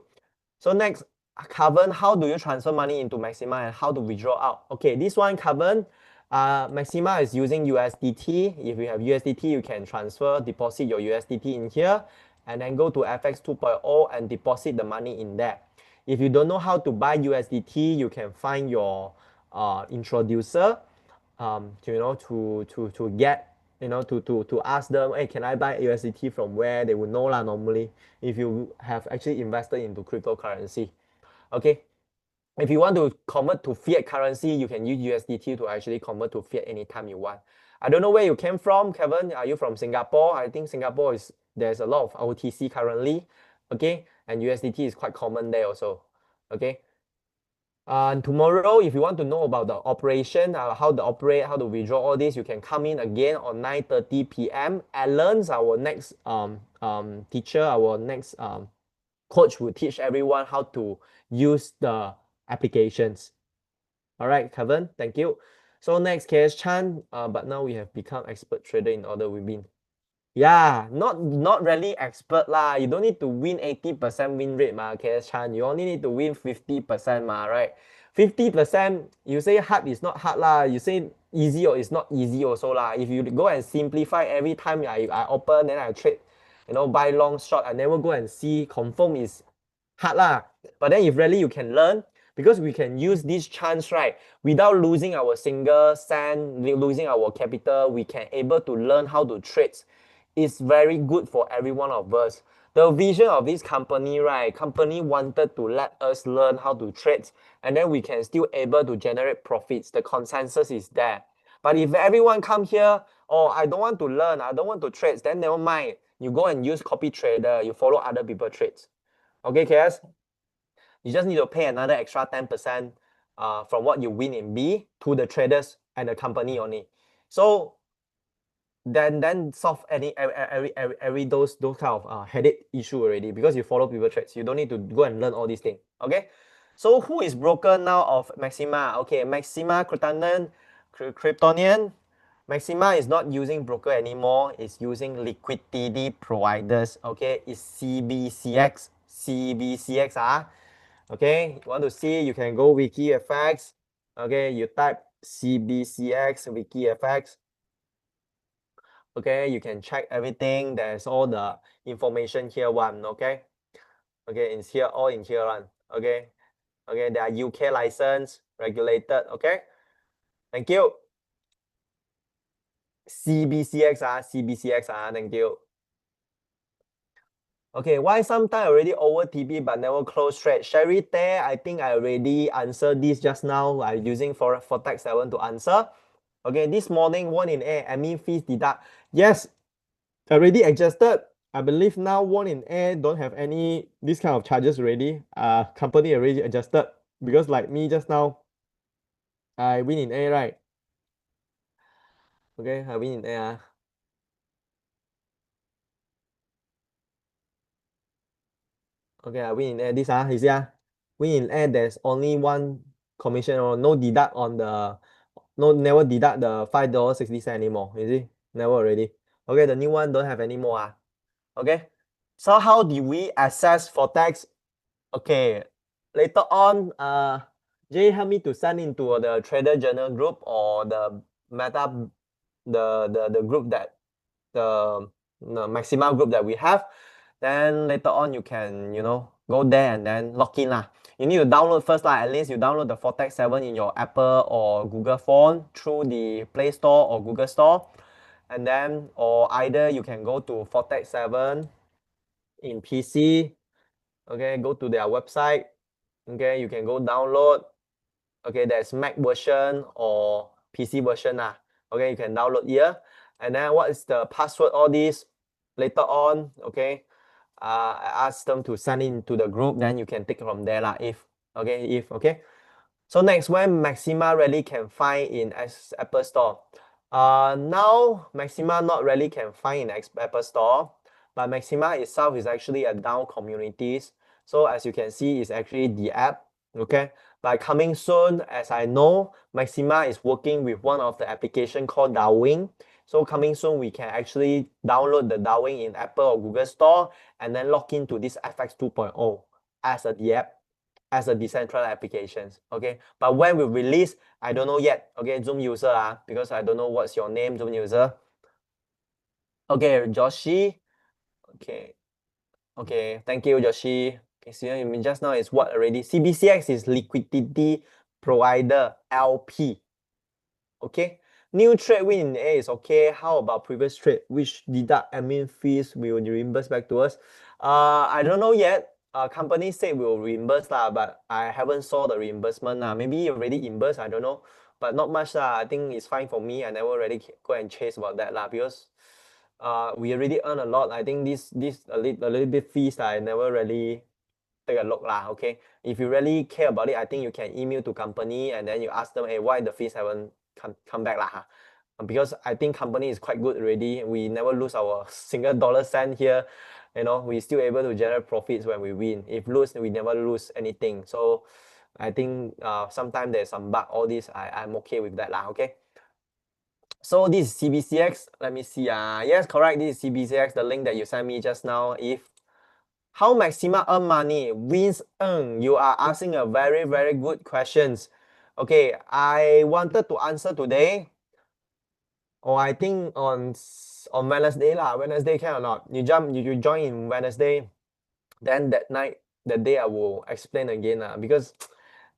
So next, Coven, how do you transfer money into Maxima and how to withdraw out? Okay, this one, Coven, Maxima is using USDT. If you have USDT, you can transfer, deposit your USDT in here, and then go to FX 2.0 and deposit the money in there. If you don't know how to buy USDT, you can find your introducer, to get, to ask them, hey, can I buy USDT from where? They will know lah normally if you have actually invested into cryptocurrency. Okay, if you want to convert to fiat currency, you can use USDT to actually convert to fiat anytime you want. I don't know where you came from, Kevin. Are you from Singapore? I think Singapore there's a lot of OTC currently. Okay, and USDT is quite common there also. Okay. Tomorrow, if you want to know about the operation, how to operate, how to withdraw all this, you can come in again on 9:30 p.m. Alan's our next teacher, our next coach will teach everyone how to use the applications. All right, Kevin, thank you. So next, KS Chan, but now we have become expert trader in order we win. Yeah, not really expert lah. You don't need to win 80% win rate ma, KS Chan. You only need to win 50% ma, right? 50%, you say hard is not hard lah. You say easy or it's not easy also lah. If you go and simplify every time I open, then I trade, buy long, short, I never go and see, confirm is hard lah. But then if really you can learn, because we can use this chance, right, without losing our single cent, losing our capital, we can able to learn how to trade. It's very good for every one of us. The vision of this company, right? Company wanted to let us learn how to trade, and then we can still able to generate profits. The consensus is there. But if everyone come here, Oh, I don't want to learn, I don't want to trade, then never mind. You go and use copy trader, you follow other people trades. Okay, KS? You just need to pay another extra 10% from what you win in B to the traders and the company only. So then solve every those kind of headache issue already, because you follow people trades. You don't need to go and learn all these things. Okay. So who is broker now of Maxima? Okay, Maxima, Kryptonian. Maxima is not using broker anymore. It's using liquidity providers. Okay, it's CBCX. CBCX. Okay, you want to see, you can go WikiFX. Okay, you type CBCX WikiFX. Okay, you can check everything. There's all the information here one. Okay, okay, it's here, all in here one. Okay, okay, they are UK license, regulated. Okay, thank you. CBCX CBCX thank you. Okay, why sometime already over TP but never close trade? Sherry Tay, I think I already answered this just now. I'm using Fortex 7 to answer. Okay, this morning, 1 in A, admin fees deduct. Yes, already adjusted. I believe now 1 in A don't have any this kind of charges already. Company already adjusted, because like me just now, I win in A, right? Okay, I win in A. Okay, I win in A. This you see win in A, there's only one commission or no deduct on the never deduct the $5.60 anymore. You see? Never already. Okay, the new one don't have anymore. Okay. So how do we assess for tax? Okay, later on, Jay help me to send into the Trader Journal group or the Meta, the group that the Maxima group that we have. Then later on, you can go there and then log in lah. You need to download first lah. At least you download the Fortex 7 in your Apple or Google phone through the Play Store or Google Store, and then or either you can go to Fortex 7 in PC. Okay, go to their website. Okay, you can go download. Okay, there's Mac version or PC version. Okay, you can download here. And then what is the password, all this later on. Okay, I ask them to send in to the group, then you can take it from there lah. If okay. So next, when Maxima really can find in Apple Store. Now Maxima not really can find in Apple Store, but Maxima itself is actually a down communities. So as you can see, it's actually the app. Okay, but coming soon, as I know, Maxima is working with one of the application called Darwin. So coming soon, we can actually download the Darwin in Apple or Google Store and then log into this FX 2.0 as a the app, as a decentralized applications. Okay, but when we release, I don't know yet. Okay, Zoom user because I don't know what's your name, Zoom user. Okay, Joshi. Okay, thank you, Joshi. Okay, so you mean just now is what already? CBCX is liquidity provider, LP. Okay, new trade win in A is okay. How about previous trade, which deduct admin fees will reimburse back to us? I don't know yet. Company said will reimburse lah, but I haven't saw the reimbursement lah. Maybe already reimbursed, I don't know, but not much lah. I think it's fine for me. I never really go and chase about that lah, because we already earn a lot. I think this a little bit fees I never really take a look lah. Okay, if you really care about it, I think you can email to company and then you ask them, hey, why the fees haven't come back lah? Because I think company is quite good already. We never lose our single dollar cent here. We still able to generate profits when we win. If lose, we never lose anything. So I think sometimes there's some bug. All this I'm okay with that lah. Okay. So this is CBCX. Let me see. Yes, correct. This is CBCX. The link that you sent me just now. If how Maxima earn money? Wins earn. You are asking a very, very good questions. Okay, I wanted to answer today. Or I think on Wednesday lah. Wednesday can or not? You join in Wednesday. Then that day I will explain again because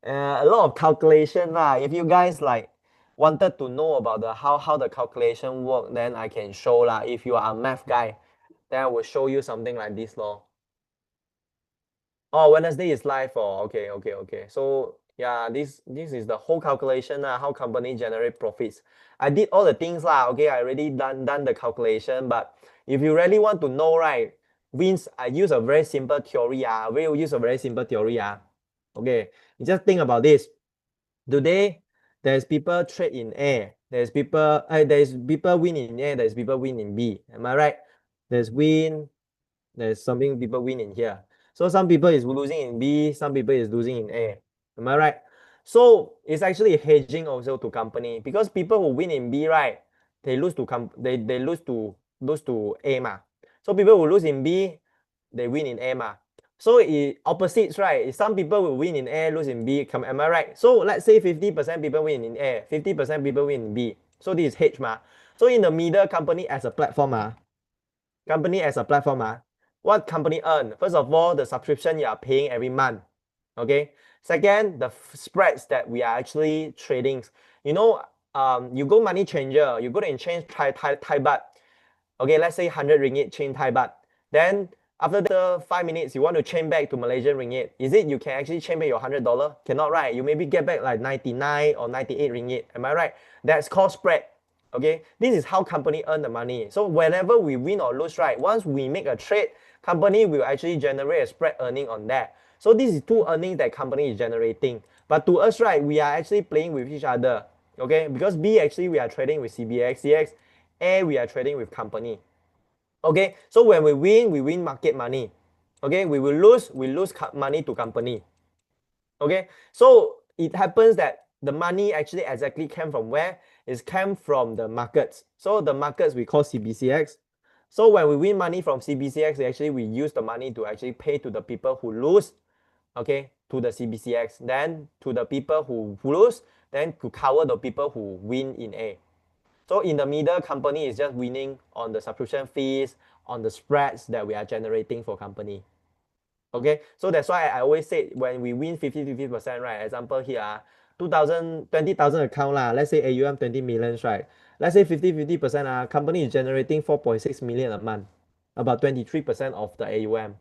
a lot of calculation lah. If you guys like wanted to know about the how the calculation work, then I can show lah. If you are a math guy, then I will show you something like this lor. Oh, Wednesday is live. Okay. So Yeah, this is the whole calculation how company generate profits. I did all the things lah. Okay, I already done the calculation. But if you really want to know, right, Vince, I use a very simple theory. Will use a very simple theory. Okay, you just think about this. Today, there's people trade in A. There's people win in A. There's people win in B. Am I right? There's something people win in here. So some people is losing in B, some people is losing in A. Am I right? So it's actually hedging also to company because people who win in B, right, they lose to they lose to A ma. So people who lose in B, they win in A ma. So it opposites, right? Some people will win in A, lose in B. Am I right? So let's say 50% people win in A, 50% people win in B. So this is hedge ma. So in the middle, company as a platform what company earn? First of all, the subscription you are paying every month. Okay. Second, the spreads that we are actually trading. You know, you go money changer, you go and change Thai baht. Okay, let's say 100 ringgit change Thai baht. Then after the 5 minutes, you want to change back to Malaysian ringgit. Is it you can actually change back your $100? Cannot, right? You maybe get back like 99 or 98 ringgit. Am I right? That's called spread. Okay, this is how company earn the money. So whenever we win or lose, right, once we make a trade, company will actually generate a spread earning on that. So this is two earnings that company is generating. But to us, right, we are actually playing with each other. Okay, because B actually we are trading with CBX, A we are trading with company. Okay, so when we win market money. Okay, we lose money to company. Okay, so it happens that the money actually exactly came from where? It came from the markets. So the markets we call CBCX. So when we win money from CBCX, actually we use the money to actually pay to the people who lose, okay, to the CBCX. Then to the people who lose, then to cover the people who win in A. So in the middle, company is just winning on the subscription fees, on the spreads that we are generating for company. Okay, so that's why I always say when we win 50%, right? Example here, 20,000 account lah. Let's say AUM 20 millions, right? Let's say 50%, company is generating 4.6 million a month, about 23% of the AUM.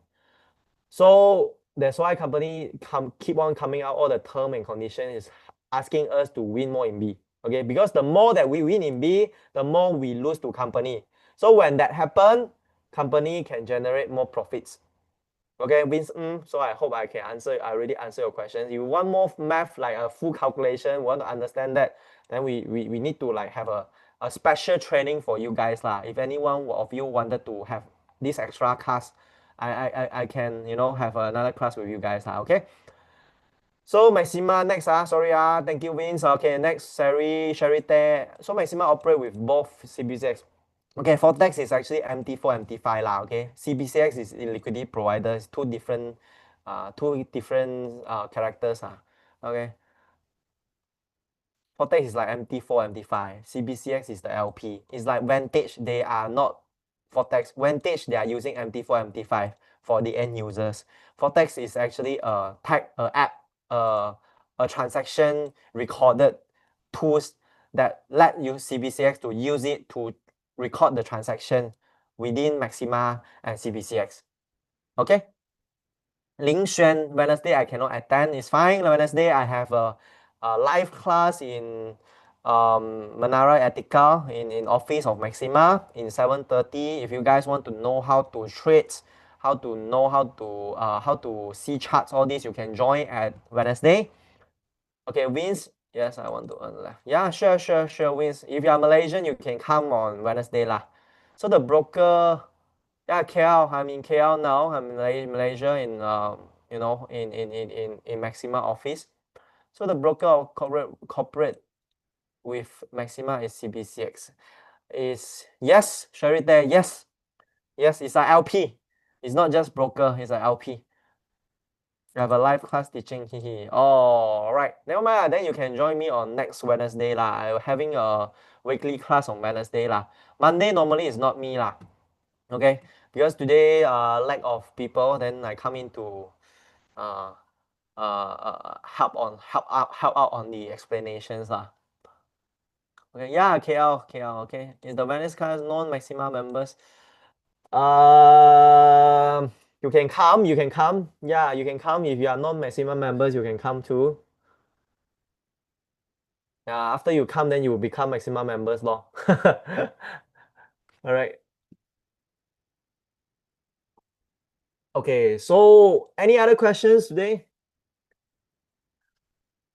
So that's why company keep on coming out all the term and condition is asking us to win more in B. Okay, because the more that we win in B, the more we lose to company. So when that happen, company can generate more profits. Okay, Vince, so I hope I already answer your questions. If you want more math, like a full calculation, want to understand that, then we need to like have a special training for you guys lah. If anyone of you wanted to have this extra class, I can, have another class with you guys lah, okay? So Maxima next, sorry, thank you, Vince. Okay, next, Sherry Te. So Maxima operate with both CBCX. Okay, Fortex is actually MT4, MT5 lah, okay? CBCX is liquidity provider. It's two different characters, okay? Fortex is like MT4, MT5. CBCX is the LP. It's like Vantage, they are not Fortex. Vantage, they are using MT4, MT5 for the end users. Fortex is actually a app, a transaction recorded tools that let you CBCX to use it to record the transaction within Maxima and CBCX. Okay? Ling Xuan, Wednesday I cannot attend. It's fine. Wednesday I have a live class in Menara Ethical in office of Maxima in 7:30. If you guys want to know how to trade, how to know how to see charts, all this, you can join at Wednesday. Okay, Vince. Yes, I want to earn left. Yeah, sure, Vince. If you are Malaysian, you can come on Wednesday lah. So the broker, yeah, KL. I'm in KL now. I'm in Malaysia in in Maxima office. So the broker of corporate with Maxima is CBCX. Is yes, Sherry there. Yes, it's an LP. It's not just broker. It's an LP. I have a live class teaching. Oh, right. Never mind. Then you can join me on next Wednesday lah. I'm having a weekly class on Wednesday lah. Monday normally is not me lah. Okay, because today lack of people, then I come in to help out on the explanations lah. Okay, yeah, KL. Okay, is the Venice class non-Maxima members? You can come. Yeah, you can come. If you are non-Maxima members, you can come too. Yeah, after you come, then you will become Maxima members, lor. All right. Okay, so any other questions today?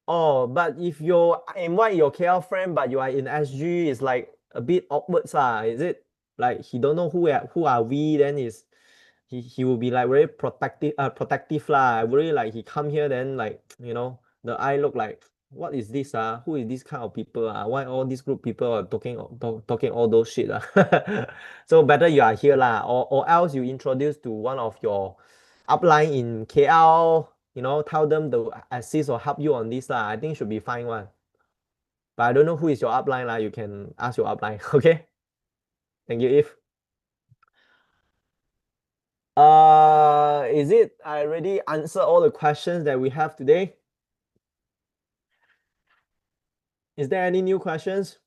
Oh, but if you invite your KL friend, but you are in SG, it's like a bit awkward, is it? Like he don't know who are we, then he will be like very protective lah. I worry like he come here, then like the eye look like what is this Who is this kind of people Why all these group people are talking all those shit So better you are here lah, or else you introduce to one of your upline in KL, tell them to assist or help you on this lah. I think should be fine one. But I don't know who is your upline lah. You can ask your upline. Okay. Thank you, If. Is it I already answered all the questions that we have today? Is there any new questions?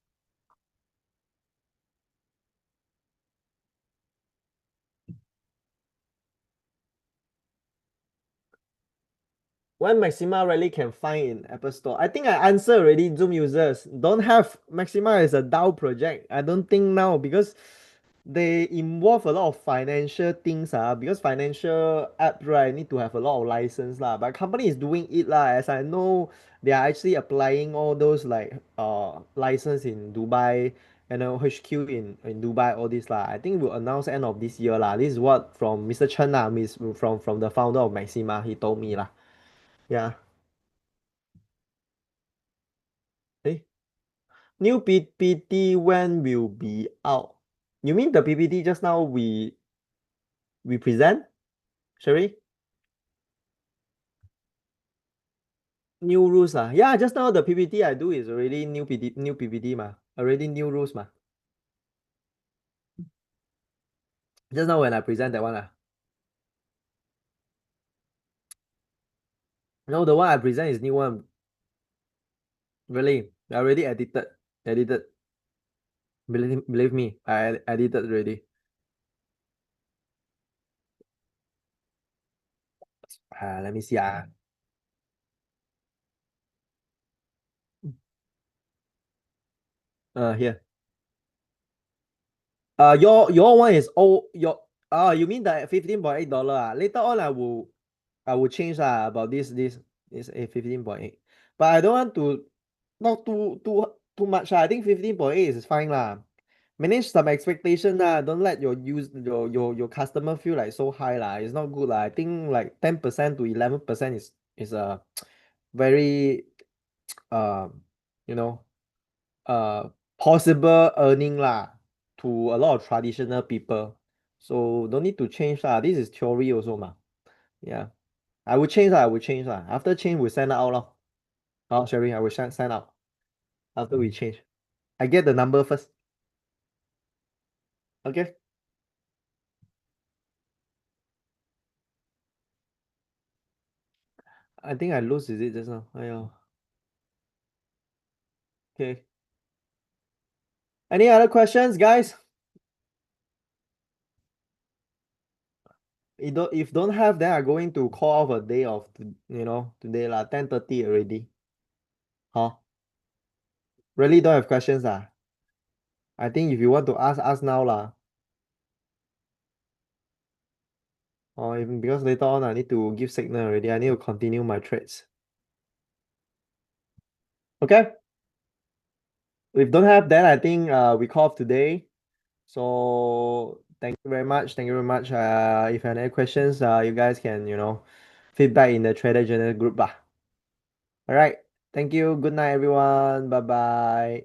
When Maxima really can find in Apple Store? I think I answered already. Zoom users don't have Maxima as a DAO project. I don't think now because they involve a lot of financial things because financial app right need to have a lot of license lah. But company is doing it lah. As I know, they are actually applying all those like license in Dubai and HQ in Dubai, all this lah. I think we'll announce end of this year lah. This is what from Mr. Chen lah, from the founder of Maxima. He told me lah. Yeah. Eh, new PPT when will be out? You mean the PPT just now we present, Sherry? New rules Yeah, just now the PPT I do is already new PPT already new rules Just now when I present that one No, the one I present is new one. Really, I already edited. Believe me, I edited already. Let me see here. Your one is your you mean the $15.8 Later on I will change about this 15.8. But I don't want to not too much I think 15.8 is fine Manage some expectation Don't let your customer feel like so high It's not good I think like 10% to 11% is a very you know possible earning to a lot of traditional people. So don't need to change This is theory also Yeah. I will change I will change After change we send out Sherry, I will sign out after we change. I get the number first. Okay. I think I lose is it just now? Okay. Any other questions, guys? If don't have, then I'm going to call off a day of today 10:30 already. Huh? Really don't have questions I think if you want to ask now or even because later on I need to give signal already. I need to continue my trades. Okay. If don't have, then I think we call off today. So thank you very much. Thank you very much. If you have any questions, you guys can feedback in the Trader Journal group All right. Thank you. Good night, everyone. Bye bye.